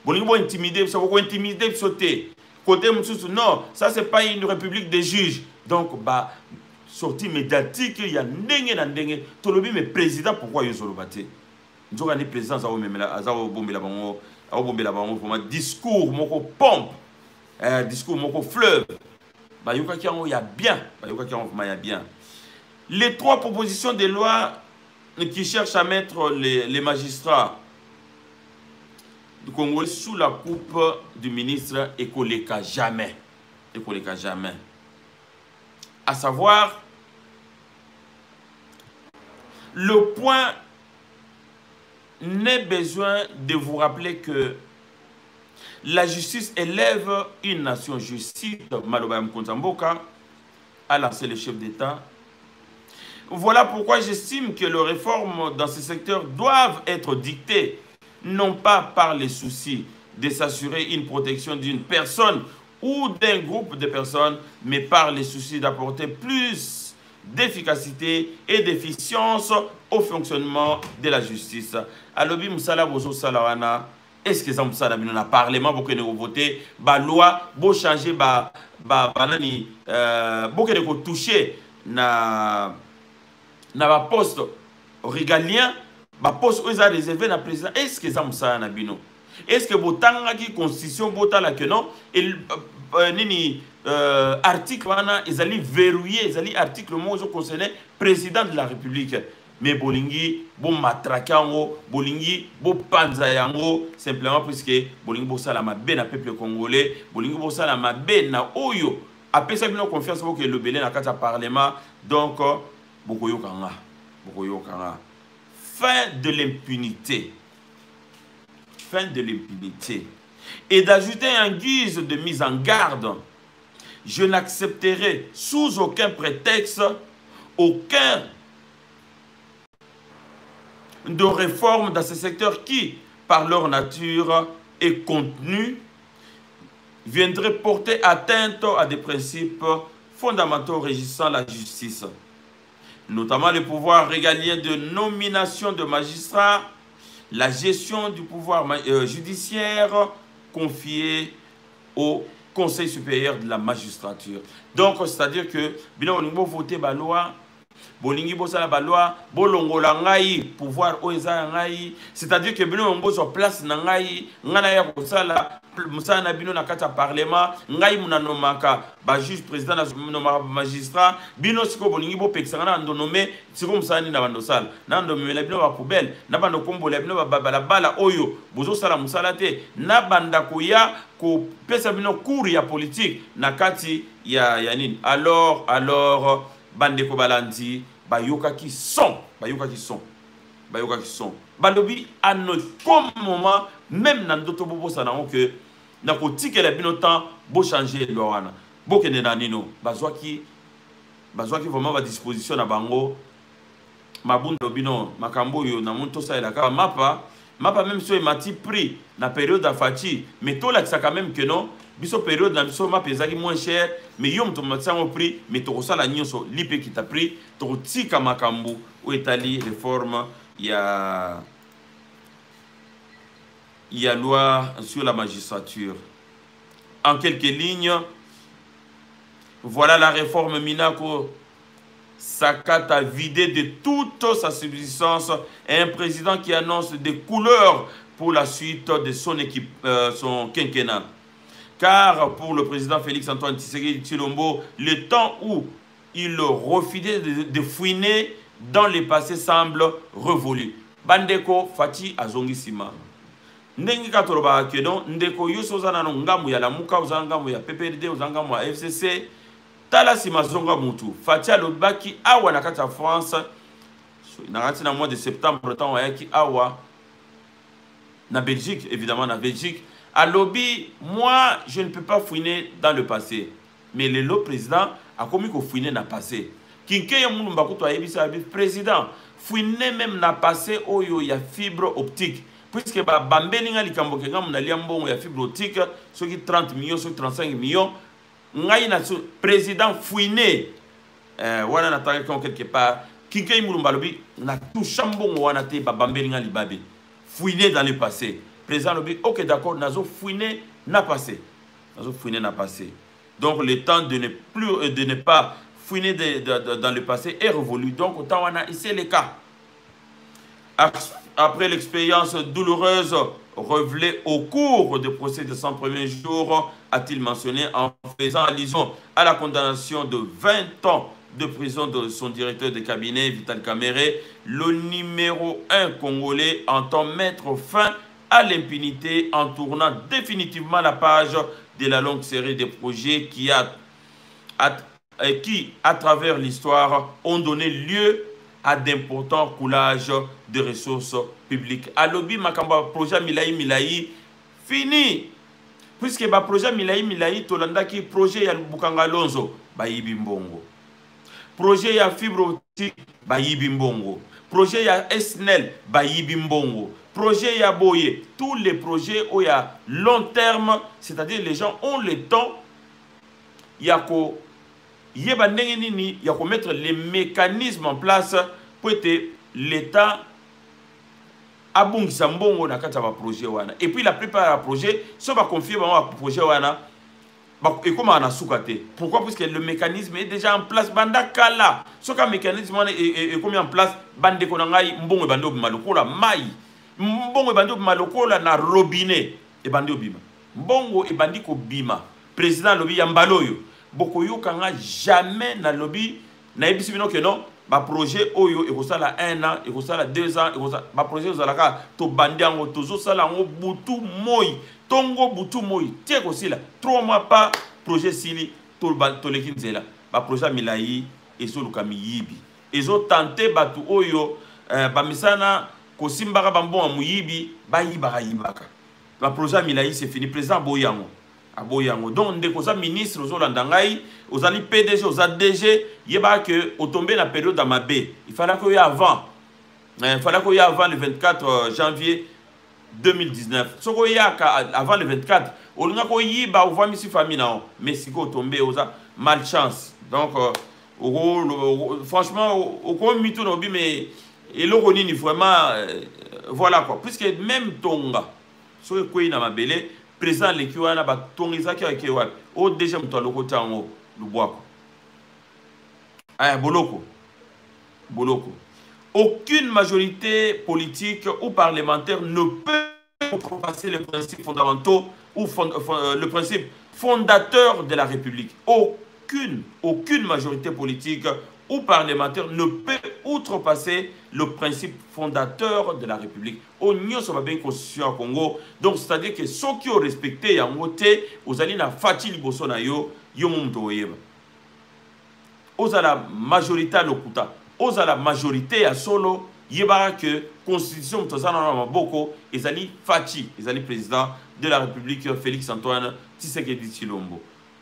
A: bolingi bo intimider ça boko intimider sauter. Côté Moussou, non, ça c'est pas une république des juges. Donc, bah, sortie médiatique, il y a ndenge, tolobi mais président, pourquoi il y a battu? Nous avons des présidents, ça va bomber la bango, vraiment discours, moko pompe. discours moko fleuve. Bayoka qui en y a bien. Bayoka qui en y a bien. Les 3 propositions de loi qui cherchent à mettre les magistrats du Congo sous la coupe du ministre Ekoleka jamais. Ekoleka jamais. À savoir, le point n'est besoin de vous rappeler que la justice élève une nation. Je cite Maloba Mkonzamboka, a lancé le chef d'État. Voilà pourquoi j'estime que les réformes dans ce secteur doivent être dictées non pas par les soucis de s'assurer une protection d'une personne ou d'un groupe de personnes, mais par les soucis d'apporter plus d'efficacité et d'efficience au fonctionnement de la justice. Alobi Moussala Bozo Salawana, est-ce que ça Moussala Bino na parlement pour que nous voter ba loi, bo changer nani pour que nous toucher na poste régalien, ba poste où ils ont réservé na président. Est-ce que ça Moussala na Bino? Est-ce que botanga qui constitution botala que non et nini article wana ils allaient verrouiller, ils allaient article mo concerné président de la République. Mais bolingi bon matrakango, bolingi bon panza yango simplement puisque bolingi bo sala mabe na peuple congolais, bolingi bo sala mabe na oyo après ça bino confiance que le belé na kata parlement donc bokoyo kanga, bokoyo kanga. Fin de l'impunité. Fin de l'impunité. Et d'ajouter en guise de mise en garde, je n'accepterai sous aucun prétexte aucun de réformes dans ce secteur qui, par leur nature et contenu, viendraient porter atteinte à des principes fondamentaux régissant la justice, notamment le pouvoir régalien de nomination de magistrats, la gestion du pouvoir judiciaire confiée au Conseil supérieur de la magistrature. Donc, c'est-à-dire que, bien, on va voter la loi, bolingi bosala ba loi bolongola ngai pouvoir oeza ngai, c'est-à-dire que bino mbozo place na ngai ngana ya kosala musala na bino na kata parlement ngai muna nomaka ba juge président na nomaka magistrat bino siko bolingi bo pekisanga na ndonome siko musani na bandosala na ndomela bino ba poubelle na bando kombola bino ba bala oyo bozo sala musala te na banda koya ko pesa bino cours ya politique na kati ya nini alors bandeko balandi bayoka qui sont balobi à notre moment même dans d'autres bobo ça n'a que na ko tikela bino temps bo changer loi wana bo kende na nino bazwa qui vraiment ba disposition na bango mabundo bino makambo yo na monto ça elaka mapa même so emati prix na période afati mais to la ça quand même que non biso période na biso mapa ezaki moins cher mais yo mto matsa au prix mais to sala nyonso lipe qui t'a pris to tika makambo ou etali réforme il y a loi sur la magistrature. En quelques lignes, voilà la réforme Minako Sakata vidée de toute sa subsistance et un président qui annonce des couleurs pour la suite de son équipe, son quinquennat. Car pour le président Félix Antoine Tshisekedi Tshilombo, le temps où il refusait de fouiner dans le passé semble révolu. Bandeko Fati Azongisima. Ndenge katoroba kenon ndeko yuso zana no ngamu ya lamuka uzangamu ya PPRD uzangamu ya FCC tala simazonga mutu Fatia Lobaki awa na kati ya France na kati na mois de septembre temps ayaki awa na Belgique évidemment na Belgique à lobby moi je ne peux pas fouiner dans le passé mais le président a commis ko fouiner na passé kinke ya mundu mbakuto ayebisa président fouiner même na passé oyo ya fibre optique puisque bambelinga likambo kenga munalia mbongo ya fibre optique soki 30 millions soki 35 millions ngai na président fouiné wana nataka kon quelque part kinke mulumba lobi na toucha mbongo wana te bambelinga libabe fouiné dans le passé président lobi OK d'accord nazo fouiné na passé donc le temps de ne pas fouiner dans le passé est révolu donc autant wana ici le cas. Après l'expérience douloureuse révélés au cours du procès de 100 premiers jours, a-t-il mentionné en faisant allusion à la condamnation de 20 ans de prison de son directeur de cabinet, Vital Kamerhe. Le numéro 1 congolais entend mettre fin à l'impunité en tournant définitivement la page de la longue série de projets qui, à travers l'histoire, ont donné lieu à d'importants coulages de ressources publiques. Alobi Makamba, projet Milaï, fini. Puisque le projet Milaï, Tolanda qui projet ya Bukanga Lonzo, Bayibi Mbongo. Projet ya fibre optique, Bayibi Mbongo. Projet ya SNEL, Bayibi Mbongo. Projet ya Boye. Tous les projets où il y a long terme, c'est-à-dire les gens ont le temps, il y a il y a mettre les mécanismes en place pour que l'État abungisa mbongo na kati ya projet wana. Et puis la plupart des projets sont pas confiés à projet wana et comment on a soukate. Pourquoi? Parce que le mécanisme est déjà en place banda kala. Ce que le mécanisme est mis en place bande konangai mbongo bando malokola mai. Mbongo bando malokola na robinet et bando bima. Mbongo e bandi ko bima. Président lobi ya mbaloyo. Bokoyo kanga jamais na lobby na ebisi bino que non ba projet oyo e kosala 1 an e kosala 2 ans e kosala ba projet ozalaka to bandiango tozo sala ngo butu moi tongo butu moi tie kosila 3 mois pas projet sili to lekinzela ba projet Milayi e so lukami yibi ezo tenter batu oyo ba misana kosimbaka bambon muyibi ba yibaka yibaka ba projet Milayi c'est fini. Président Boyango Aboyango. Donc, ndeko za ministre aux Olandangai, aux ali PDG, aux ADG, yeba que au tombé la période d'Amabé. Il fallait qu'il y ait avant. Il fallait qu'il y ait avant le 24 janvier 2019. Ce qu'il y a avant le 24, on a qu'il y ait au famille si famille non, mais si qu'on tombé aux malchance. Donc, franchement, au coin mito no bi mais et le roni vraiment voilà quoi. Puisque même Tonga, ce que il n'a ma belle. Président Lekiwana ba tongizaki avec Ewan au déjà mtalo kotango lubwako aya boloko aucune majorité politique ou parlementaire ne peut outrepasser les principes fondamentaux ou le principe fondateur de la République. Aucune majorité politique ou parlementaire ne peut outrepasser le principe fondateur de la République. On n'y a pas bien constitution au Congo. Donc, c'est-à-dire que ceux qui ont respecté Yangote, vous allez na fati liboso na yo, yo mumto yeba. Aux à la majorité à l'okuta, aux à la majorité à solo, yeba que constitution mtozana na maboko, ils allaient fati, ils allaient président de la République Félix Antoine Tshisekedi Tshilombo.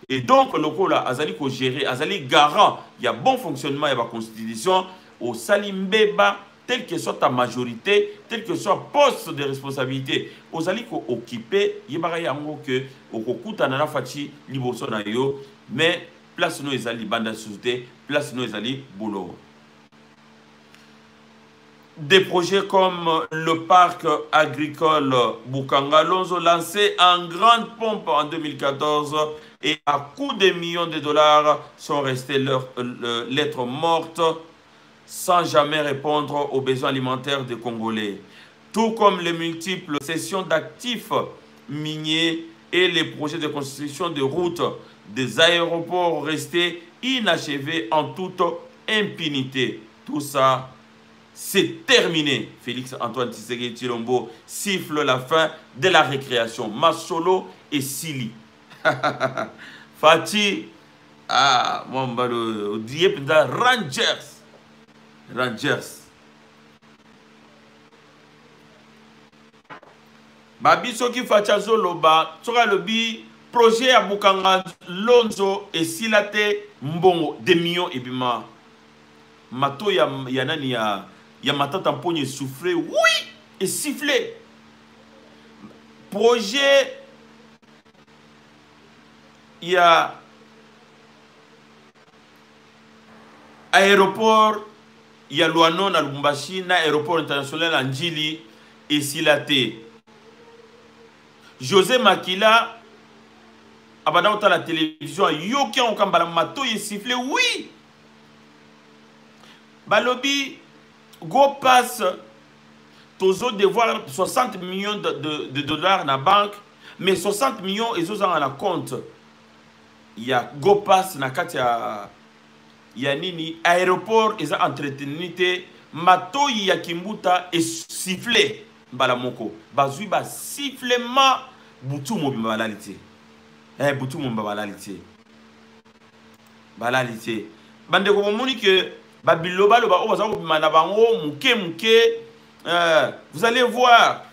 A: Et donc, le Kola, Azali ko gérer, Azali garant, il y a bon fonctionnement, il y a la constitution, au Salimbeba, telle que soit ta majorité, tel que soit poste de responsabilité, aux Azali ko occupé, il y a yango que, au Kokuta nana fachi, liboso na yo, mais place nous les ali banda société, place nous les ali boulot. Des projets comme le parc agricole Bukanga Lonzo lancé en grande pompe en 2014 et à coût de millions de dollars sont restés lettres mortes sans jamais répondre aux besoins alimentaires des Congolais. Tout comme les multiples cessions d'actifs miniers et les projets de construction de routes, des aéroports restés inachevés en toute impunité. Tout ça, c'est terminé. Félix Antoine Tshisekedi Tshilombo siffle la fin de la récréation. Masolo et Sili. Fati, ah, mon balo, Rangers. Babi soki facha zoloba, soka lobi projet à Bukanga Lonzo et Silate Mbongo, des millions et bima. Mato ya nani ya matata mponye soufflé, oui, et sifflé. Projet, il y a aéroport, il y a Luanon à Lubumbashi, aéroport international en Djili et Silate. José Makila, abadao ta la télévision, yoki en kambala mato et sifflé, oui. Balobi, go passe tozo devoir 60 millions de dollars dans la banque, mais 60 millions ils ont en compte. Il y a GoPass na kati ya nini aéroport ils ont entretenu matoi ya Kimbuta et sifflé mbala moko bazui ba sifflement butu mo balalite butu mo balalite balalite bande ko moni que babiloba lo ba o baza ko bimana bango muke vous allez voir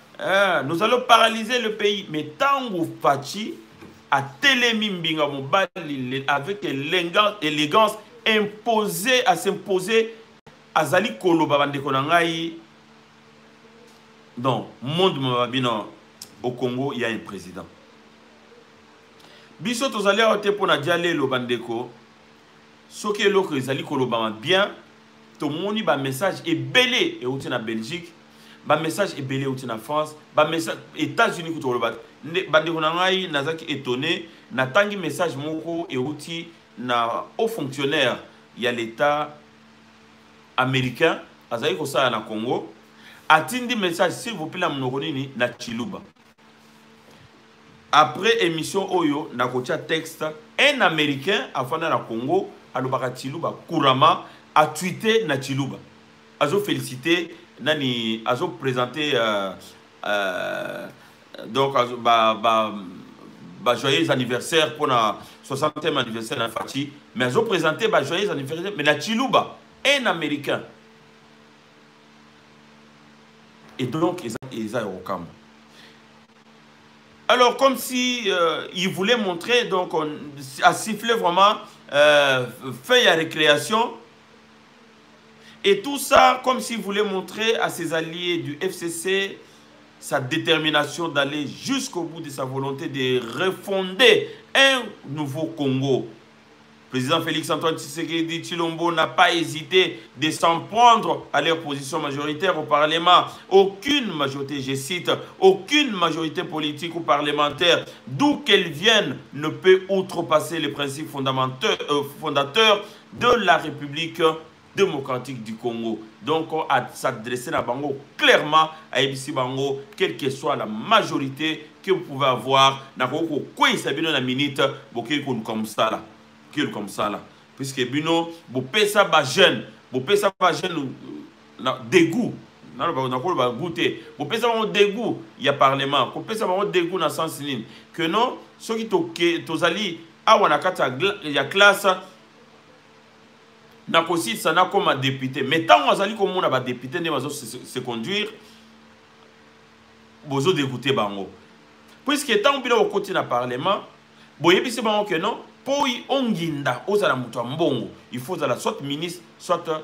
A: nous allons paralyser le pays mais tango fachi a telemi mbinga mobali avec élégance imposé à s'imposer azali koloba bande ko ngai. Donc, monde mabino au Congo, il y a un président. Biso tozali aote pona diale lo bandeko. Soki eloko ezali koloba bien, to moni ba message ebele e outi na Belgique, ba message ebele outi na France, ba message États-Unis ko toloba. Bandeko na ngai nazaki étonné na tangi message moko e outi na haut fonctionnaire il y a l'état américain azali ko sala na Congo. Atindi message s'il vous plaît mnokonini na Chiluba. Après émission Oyo na kocha texte un américain avant na Congo alobaka Chiluba couramment a tweeté na Chiluba. Azo félicité nani azo présenté donc joyeux anniversaire pour na 60e anniversaire na Fati mais azo présenté joyeux anniversaire mais na Chiluba un américain. Et donc, ils ont au camp. Alors, comme si ils voulaient montrer, donc, à siffler vraiment, fait à récréation. Et tout ça, comme s'ils voulaient montrer à ses alliés du FCC sa détermination d'aller jusqu'au bout de sa volonté de refonder un nouveau Congo. Le président Félix-Antoine Tshisekedi Tshilombo n'a pas hésité de s'en prendre à leur position majoritaire au Parlement. Aucune majorité, je cite, aucune majorité politique ou parlementaire, d'où qu'elle vienne, ne peut outrepasser les principes fondateurs de la République démocratique du Congo. Donc, à s'adresser à Bango clairement à Ebisi Bango, quelle que soit la majorité que vous pouvez avoir, quoi il s'agit de la minute, comme ça là. Comme ça là, puisque bino bo pesa ba jeune dégoût na ko ba goûter bo pesa ba dégoût il y a parlement ko pesa ba dégoût na sens nini que non ceux qui tozali awa na kata ya classe na kosi ça na comme député mais tant azali comme on a ba député ne bazo se conduire bozo dégoûter bango puisque tant bino au côté na parlement boyebi se bango que non il faut soit ministre, soit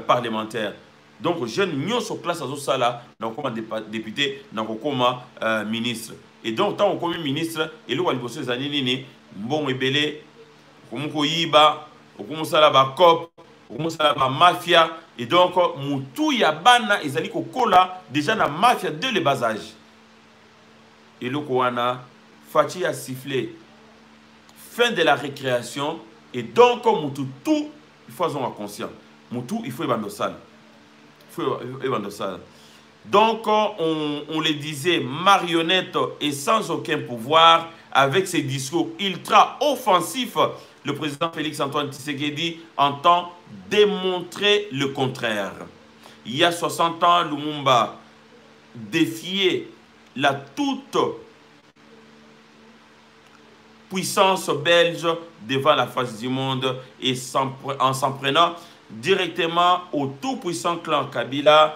A: parlementaire. Donc, jeune n'y sur classe à sala, donc comme député, donc comme ministre. Et donc, tant qu'on comme ministre, et là, il faut années, bon et belé, comme Koyiba, comme ça la cop, comme ça la mafia. Et donc, Moutou Yabana, ils allaient kola déjà la mafia de le bas âge. Et le Koana, Fati a sifflé. Fin de la récréation et donc comme Moutou tout il faut avoir conscient Moutou il faut évandossal donc on le disait marionnette et sans aucun pouvoir avec ses discours ultra offensifs le président Félix-Antoine Tshisekedi entend démontrer le contraire. Il y a 60 ans Lumumba défiait la toute puissance belge devant la face du monde et en s'en prenant directement au tout-puissant clan Kabila,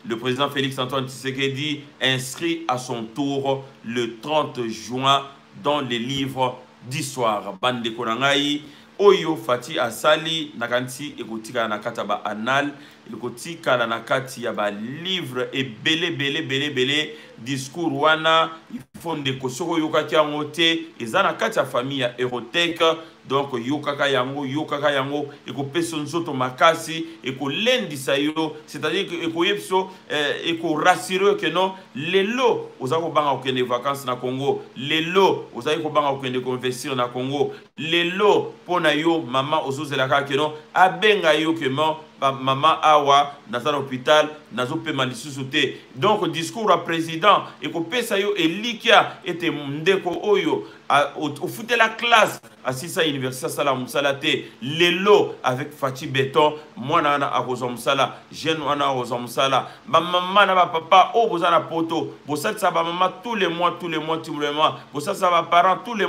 A: le président Félix-Antoine Tshisekedi inscrit à son tour le 30 juin dans les livres d'histoire. Bande Konangai, Oyo Fati Asali, Nakanti Ekotika Nakataba Anal, Ekotika Nakati Yaba livre et belé discours wana il faut de kosoko yokaki angote ezana kati ya famille ya Erotech donc yokaka yango eko peso nzoto makasi eko lendisa yo c'est-à-dire que eko yepso eko rassurer que non lelo ozako banga okende vacances na Congo lelo ozako banga okende investir na Congo lelo pona yo maman ozozelaka que non abenga yo que non maman awa naza na hôpital nazopema lisusu te. Donc discours à président ekopesa yo elikia ete ndeko oyo ofutela classe asisa université asala mosala te lelo avec Fachi Béton mwana wana akozwa mosala jeune wana akozwa mosala bamama na bapapa oyo boza na poto bosalisa bamama tous les mois bosalisa baparents tous les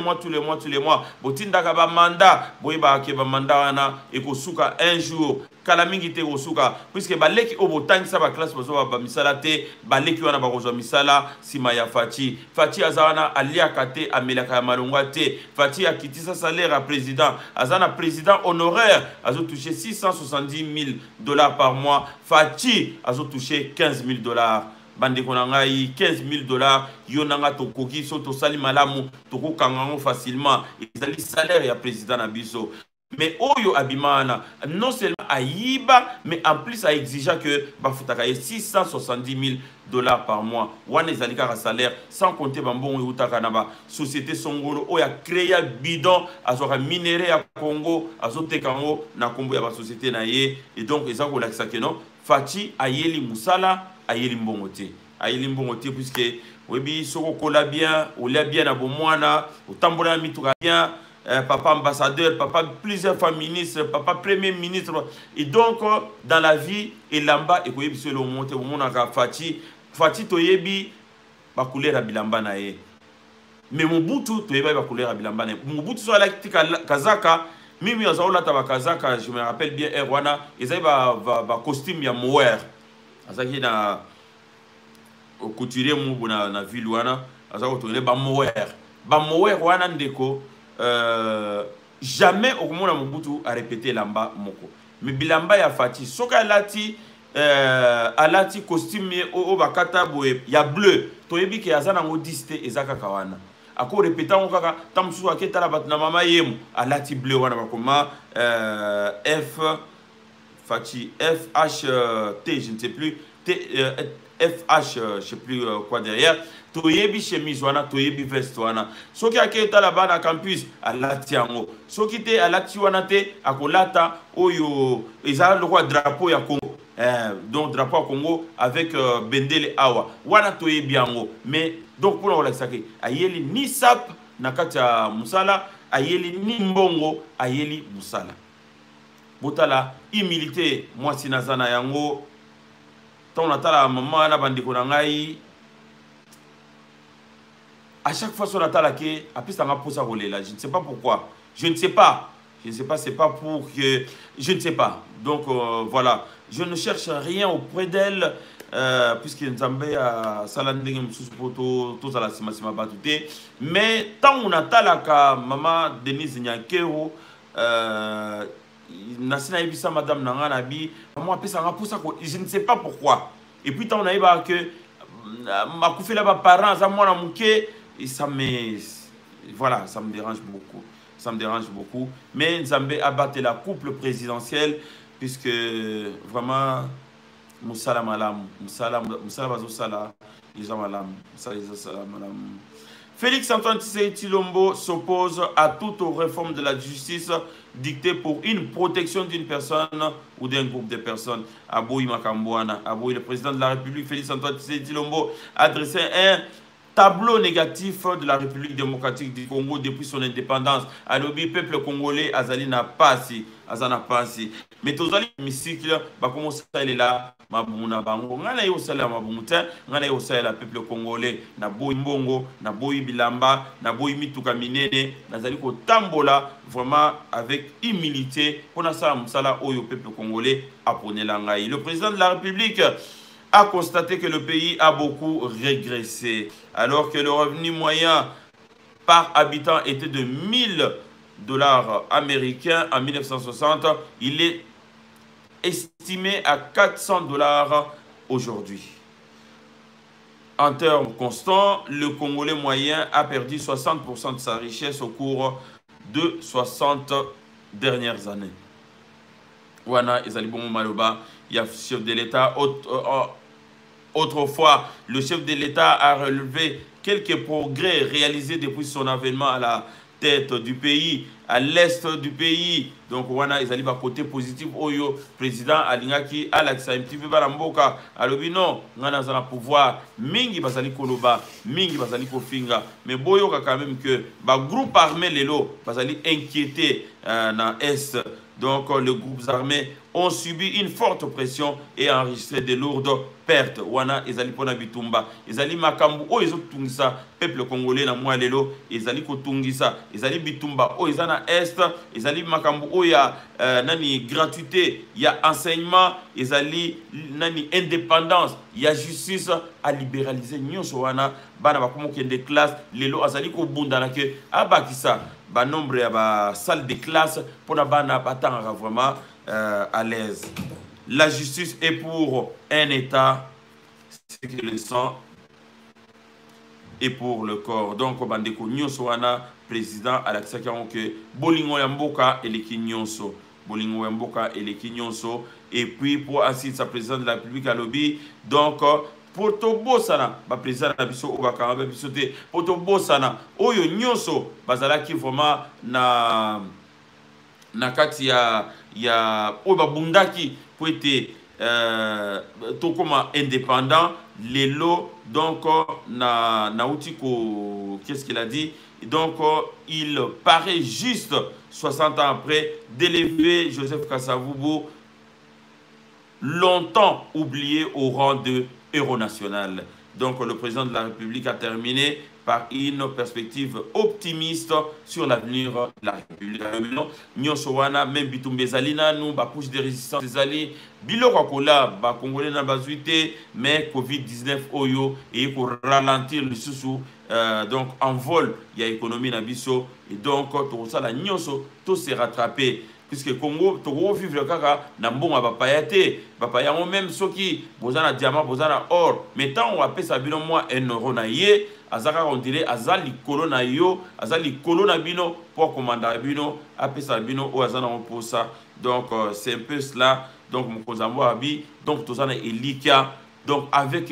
A: mois botindaka bamanda boyebaka ke bamanda wana ekosuka un jour kala mingi te kosuka puisque baleki oyo botangisa baklasse bazwa bamisala te baleki wana bakozwa misala nsima ya Fachi aza wana aliaka te amelaka ya malongwa te. Fachi akitisa salaire à président azana président honoraire azo touché 670 000 $ par mois. Fachi azo touché 15 000 $. Bandeko na ngai 15 000 $, yo nanga tokoki so tosali malamu tokokanga facilement ezali salaire ya président na biso. Mais oyo abimana non seulement ayiba mais en plus a exigé que bafutaka 670 000 $ par mois. Wana ezali kaka salaire sans compter bambongo eutaka na ba société songolo oyo a créé bidon azoka minéré ya Congo azoteka ngo na kombo ya ba société na ye. Et donc eza ko lakisa ke non Fachi ayeli musala ayeli mbongo te. Ayeli mbongo te puisque webi soko kola bien olia bien na bomwana otambola mituka bien. Papa ambassadeur, papa plusieurs fois ministre, papa premier ministre. Et donc, dans la vie, et là-bas, et puis sur le monte, au monde à Fachi toyebi, ba couleur à bilamba na ye. Mais Mobutu toyebi ba couleur à bilamba na ye. Mobutu soit la kazaka, mimi azaola taba kazaka, je me rappelle bien Erwana, ils avaient ba costume ya mower. Azaki na couturier mu na ville wana, azako toyebi ba mower wana ndeko. Jamais au moment où Mobutu a répété lamba moko. Mais bilamba ya Fachi soka alati costume o bakata boye ya bleu toyebi ke azana ngo diste ezaka kawana ako répétant ngo kaka tamsu aketa la batna mama yemu alati bleu wana bakoma Fachi FHT je ne sais plus FH je sais plus quoi derrière toyebi chemise wana toyebi veste wana soki aketa la bana campus alati yango soki te alati wana te akolata oyo eza le roi drapeau ya Congo donc drapeau ya Congo avec bendele awa wana toyebi yango. Mais donc pour la saki ayeli ni sap na kati ya musala ayeli ni mbongo ayeli musala botala humilité moi sinazana yango ton atala maman na bandiko na ngai. À chaque fois sur la talake, après ça m'a posé à rouler là. Je ne sais pas pourquoi. Je ne sais pas, c'est pas pour que... Je ne sais pas. Donc voilà. Je ne cherche rien auprès d'elle. Puisque Nzambe a salandé tout ça la sima batute. Mais tant on a talaka maman Denise Nyakero, Nasina Ibisa madame Nanganabi, moi après ça m'a posé à rouler. Je ne sais pas pourquoi. Et puis tant on a eu que ma koufé là-bas parents, ça moi na mouké. Et ça me... Voilà, ça me dérange beaucoup. Ça me dérange beaucoup. Mais Nzambe a battu la couple présidentielle puisque vraiment, Moussala Malam, Moussala Bazosala, ils ont Malam, Malam. Félix Antoine Tshisekedi Tshilombo s'oppose à toute réforme de la justice dictée pour une protection d'une personne ou d'un groupe de personnes. Aboui Makambouana, Aboui, le président de la République, Félix Antoine Tshisekedi Tshilombo, a adressé un tableau négatif de la République démocratique du Congo depuis son indépendance. Alors, le peuple congolais, Azali n'a pas si, Azana pas si. Mais tous les hémicycles, bah comment ça il est là, Mabouna Bango, Ngana yo sala Maboutin, Ngana yo sala peuple congolais, na boy Mbongo, na boy Bilamba, na boy Mituka Minene, na zali ko tambola vraiment avec humilité pour na sala musala oyo peuple congolais apprenez l'angaï. Le président de la République a constaté que le pays a beaucoup régressé, alors que le revenu moyen par habitant était de 1000 $ américains en 1960, il est estimé à 400 $ aujourd'hui. En termes constants, le Congolais moyen a perdu 60% de sa richesse au cours de 60 dernières années. Wana Ezalibongo Maloba, il y a le chef de l'État. Autrefois, le chef de l'État a relevé quelques progrès réalisés depuis son avènement à la tête du pays. À l'est du pays, donc wana ezali ba côté positif oyo président alingaki alakisa MTV balamboka alobi non ngana za na pouvoir mingi bazali koloba mingi bazali kofinga mais boyoka quand même que ba groupe armé lelo bazali inquiété na est. Donc les groupes armés ont subi une forte pression et enregistré de lourdes pertes. Wana ezali pona bitumba, ezali makambu o ezotungisa peuple congolais na mwa lelo, ezali kotungisa, ezali bitumba o ezana est, ezali makambu o ya nani gratuité, ya enseignement, ezali nani indépendance, ya justice à libéraliser nyonso wana bana bakomo kende classe lelo azali ko bunda na ke abakisa ba nombre ya ba salle de classe pour na bana batanga vraiment à l'aise. La justice est pour un État, ce que le sang est pour le corps. Donc, bandeko nyonso wana président Alexis que bolingo ya mboka eleki nyonso, bolingo ya mboka eleki nyonso. Et puis pour ainsi sa président de la République à lobby, donc pour to bosana ba président na biso o bakanga biso te pour to bosana oyo nyonso bazalaki vraiment na kati ya oyo babundaki po ete tokoma indépendant lelo donc na uti ko qu'est-ce qu'il a dit donc il paraît juste 60 ans après d'élever Joseph Kasavubu longtemps oublié au rang de héros national. Donc le président de la République a terminé par une perspective optimiste sur l'avenir de la République. Nyonso wana même bitumbe zalina nous ba couche de résistance zali biloko kola ba congolais na bazuité mais Covid-19 oyo et pour ralentir le sous donc en vol il y a économie na biso et donc tout ça la nyonso tout se rattraper puisque Congo to vivre kaka na mbonga bapaya te bapaya même soki bozana diamant bozana or mais tant on appelle ça bino moi 1 euro na ye azaka on dirait azali kolona yo azali kolona bino pour commander bino appelle ça bino o azana on pour ça donc c'est un peu cela donc mon kozambo abi donc tozana elika donc avec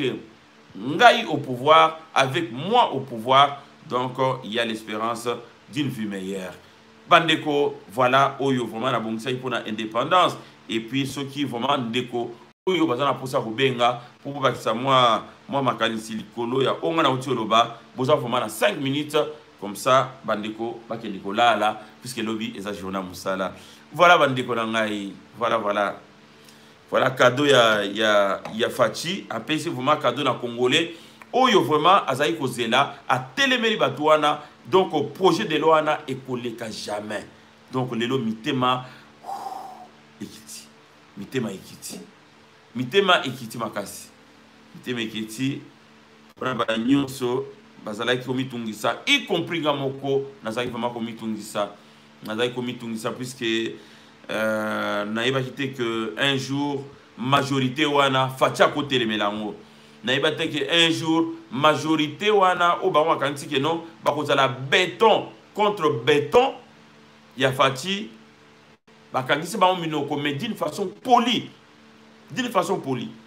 A: ngai au pouvoir avec moi au pouvoir donc il y a l'espérance d'une vie meilleure. Bandeko, voilà, oyo vraiment na bongisa pour la indépendance et puis ceux qui vraiment ndeko oyo bazana pour ça rubenga pour bakisa moi makanisi likolo ya onga na utioloba boza vraiment na 5 minutes comme ça bandeko bakendeko là puisque lobby eza journal musala. Voilà bandeko na ngai, voilà cadeau ya Fachi après c'est vraiment cadeau na congolais oyo vraiment azai kozela a telemeli batwana. Donc au projet de loi est collé jamais. Donc le lot mitema ekiti. Mitema ekiti makasi. Mitema ekiti. Pour ba nyonso bazala ki komitungisa y compris ngamoko nazaki vraiment komitungisa. Nazaki komitungisa puisque naïba kité que un jour majorité wana fatia côté le melango. Naïba que un jour majorité wana o ba wakanti que non ba kozala béton contre béton ya fati ba kangisi ba minoko mais d'une façon polie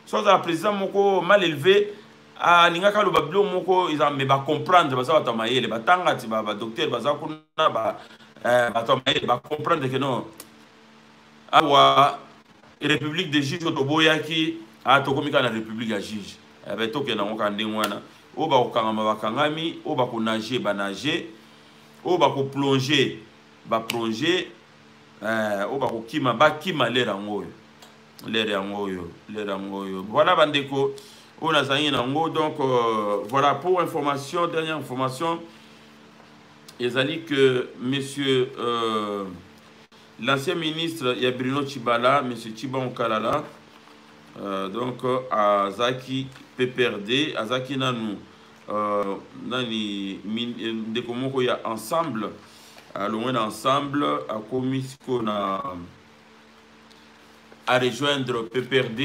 A: soit la président moko mal élevé a lingaka lo bablo moko ils me ba comprendre ba ça mayele ba tanga ti ba docteur ba za kuna ba mayele ba comprendre que non awa république de juge otoboyaki a tokomika na république ya juge avec toke na ngoka ndengwana o ba kokangama bakangami o ba ko nager ba nager o ba ko plonger ba plonger o ba ko kima ba kima lera ngoyo voilà bandeko on a zani na ngo donc voilà pour information dernière information ezali que monsieur l'ancien ministre ya Bruno Tshibala monsieur Tchiba Onkalala donc Azaki PPRD Azaki nanu nani de komoko ya ensemble loin ensemble a commission à rejoindre PPRD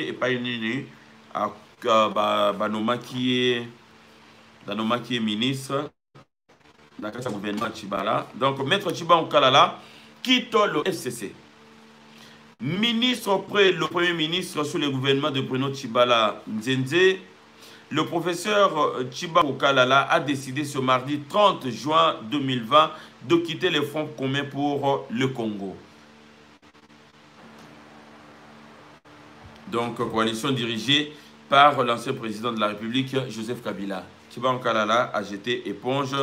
A: et pas une à Banoma qui est ministre dans le gouvernement Tshibala. Donc maître Tchiba Onkalala quitte le FCC. Ministre auprès le premier ministre sous le gouvernement de Bruno Tshibala Nzenze, le professeur Tchiba Onkalala a décidé ce mardi 30 juin 2020 de quitter les fonds communs pour le Congo. Donc, coalition dirigée par l'ancien président de la République, Joseph Kabila. Thiban Kalala a jeté éponge.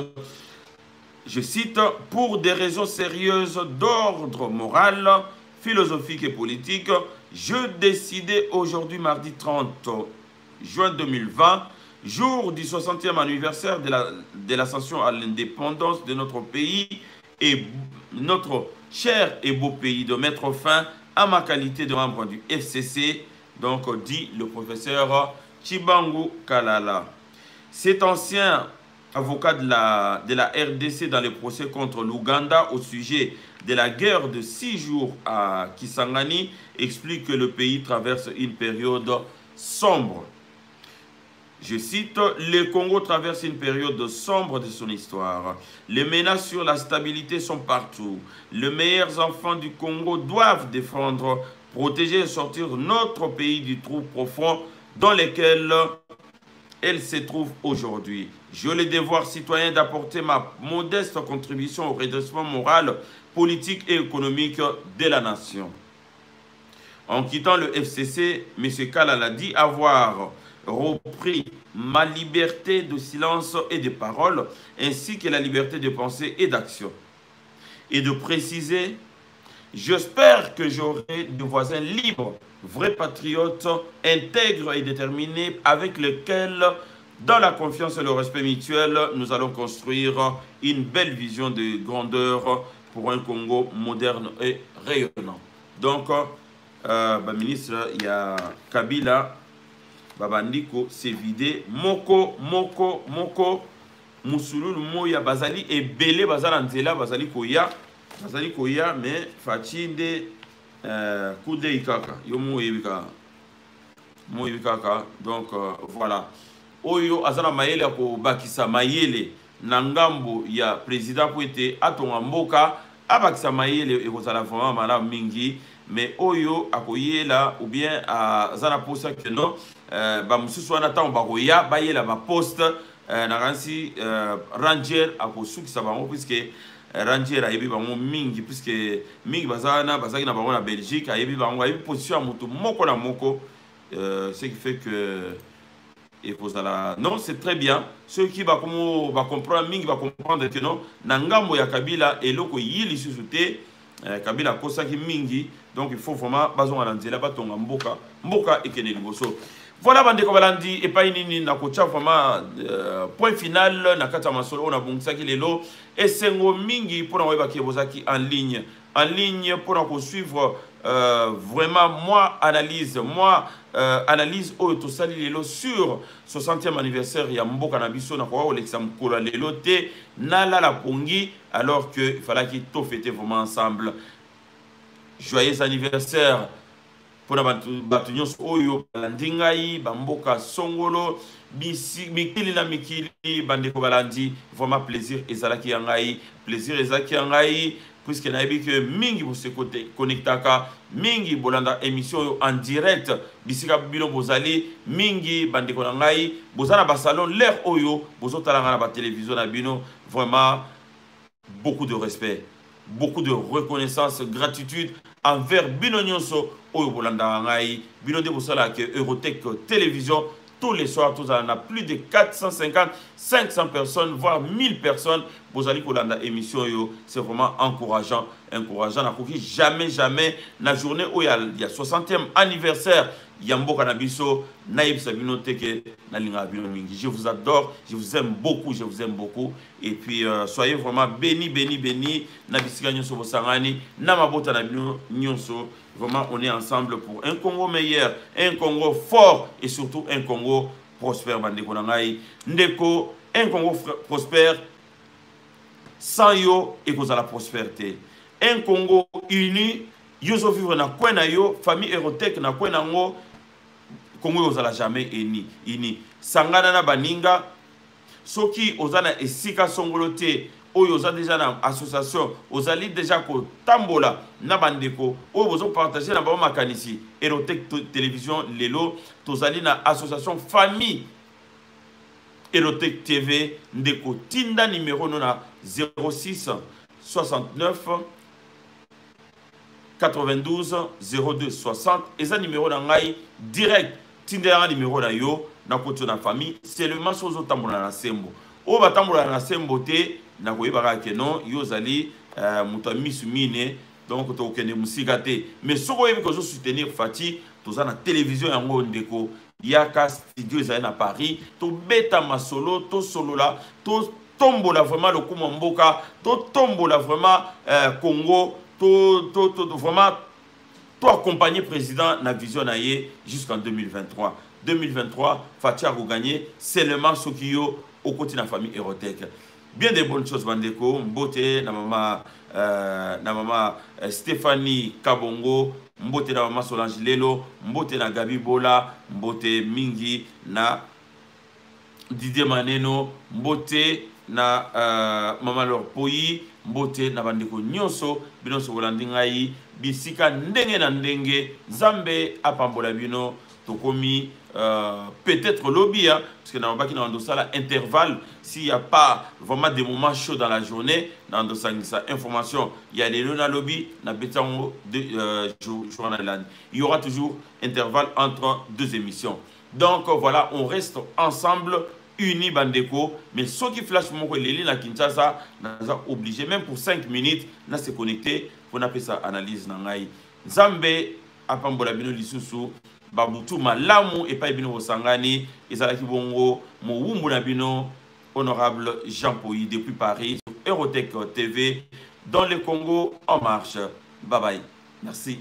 A: Je cite, « Pour des raisons sérieuses d'ordre moral, philosophique et politique, je décidais aujourd'hui, mardi 30 juin 2020, jour du 60e anniversaire de l'ascension à l'indépendance de notre pays et notre cher et beau pays, de mettre fin à ma qualité de membre du FCC, donc dit le professeur Chibangu Kalala. Cet ancien avocat de la RDC dans les procès contre l'Ouganda au sujet de la guerre de 6 jours à Kisangani explique que le pays traverse une période sombre. Je cite, « Le Congo traverse une période sombre de son histoire. Les menaces sur la stabilité sont partout. Les meilleurs enfants du Congo doivent défendre, protéger et sortir notre pays du trou profond dans lequel elle se trouve aujourd'hui. J'ai le devoir citoyen d'apporter ma modeste contribution au redressement moral, politique et économique de la nation. » En quittant le FCC, M. Kalala dit avoir repris ma liberté de silence et de parole, ainsi que la liberté de pensée et d'action. Et de préciser, j'espère que j'aurai des voisins libres, vrais patriotes, intègres et déterminés, avec lesquels, dans la confiance et le respect mutuel, nous allons construire une belle vision de grandeur pour un Congo moderne et rayonnant. Donc, ministre, il y a Kabila, Babandiko, c'est vidé. Moko, Musululu, Moya, Bazali, et Belé, Bazalantela, Bazali Koya, mais Fatinde, Kude Ikaka, Yomo Ibika. Donc, voilà. Oyo, Azana Mayele, ko Bakisa Mayele, Nangambo, il y a président pour être Atonga Mboka, Abakisa Mayele, et Rosala Fama, Madame Mingi. Mais Oyo akoyela ou bien à Zana posta que non bamususu wana ta bakoya bayela ba poste na ransi ranger akosuki sa bango puisque ranger ayebi bango mingi puisque mingi bazana bazaki na bango na Belgique ayebi bango ayebi position ya mutu moko na moko ce qui fait que et la... Non, c'est très bien. Ceux qui va comprendre mingi va comprendre que non nangambo ya Kabila et loko yili susute Kabila kosaki mingi. Donc il faut vraiment bazon alanzela batonga mboka ekene liboso. Voilà bandeko balandi epai nini na kocha vraiment point final na kata masolo on a bongisaki lelo esengo mingi pour na ki bozaki en ligne pour na suivre vraiment analyse oyo tosali lelo sur 60e anniversaire ya mboka na biso na kwa olekisa mkola lelo te na la pongi alors que il fallait qu'il tout fêter vraiment ensemble. Joyeux anniversaire pour la Batunion Oyo, Landingaï, Bamboka Songolo, Mikili na Mikili, Bandeko Balandi, vraiment plaisir Ezalaki Yangaï, plaisir Ezalaki Yangaï, puisque n'a que Mingi vous se connectaka, Mingi Bolanda émission en direct, Bisika Bilo Bozali, Mingi Bandeko Yangaï, Bozana Basalon, l'air Oyo, Bozotala na télévision na Bino, vraiment beaucoup de respect. Beaucoup de reconnaissance, gratitude envers Bino Nyonso, Oyo Bolanda Ngai, Bino de Bosala, que Eurotech Télévision, tous les soirs, tous on a plus de 450, 500 personnes, voire 1000 personnes. Bozali Bolanda émission, c'est vraiment encourageant. Encourageant, jamais, la journée où il y a 60e anniversaire, Yambo Kanabiso, Naïb Sabino Teke, Nalinga Bino Mingi. Je vous adore, je vous aime beaucoup. Et puis, soyez vraiment bénis. Nabisika Nyonso Bosangani, Namabota Nabino Nyonso. Vraiment, on est ensemble pour un Congo meilleur, un Congo fort et surtout un Congo prospère. Bandeko Nangai, Ndeko, un Congo prospère sans yo et cause à la prospérité. Un Congo uni, yo vivre na kwena yo, famille Eurotech na kwena ngo. Congo ozala jamais ini sangana na baninga soki ozana esika songolote oyo oza déjà na association ozali déjà ko tambola na bandeko oyo bozo partager na ba makanisi Eurotech télévision lelo tozali na association famille Eurotech TV ndeko tinda numéro na 06 69 92 02 60. Et ça numéro d'angaï direct. Tindera numéro na yo na koto na famille. Seulement sozo tambola na sembo. O ba tambola na sembo te na koyeba ke non yo zali muta misumine. Donc to kende musika te. Mais soko yebi ko zo soutenir Fati, to za na télévision yango ndeko. Yaka studio zali na Paris. To beta masolo, to solo la, to tombola vraiment le Kumamboka, to tombola vraiment Congo, vraiment to accompagner président na vision naie jusqu'en 2023. 2023, Fati a gagné seulement Sokio au côté de la famille Erotech. Bien des bonnes choses, Bandeko. Mbote, na maman Stéphanie Kabongo, Mbote na maman Solange Lelo, Mbote na Gabi Bola, Mbote Mingi na Didier Maneno, Mbote na maman Lor Poyi, Mbote na Bandeko Nyonso, bino Sobolandi ngai, bisika ndenge na ndenge, Zambe apambola bino, tokomi peut-être lobby, hein, parce que dans le intervalle, s'il n'y a pas vraiment des moments chauds dans la journée, dans sa information, il y a les lobby, il y aura toujours intervalle entre deux émissions. Donc voilà, on reste ensemble, unis Bandeko, mais ceux qui flashent mon les à Kinshasa, on obligé, même pour 5 minutes, on se connecter, on appelle ça analyse. Zambé, apambola bino lisusu, Babutu malamu et pas bino sangani ezalaki bongo mo wumbu na bino honorable Jean Poyi depuis Paris sur Erotech TV dans le Congo en marche. Bye bye. Merci.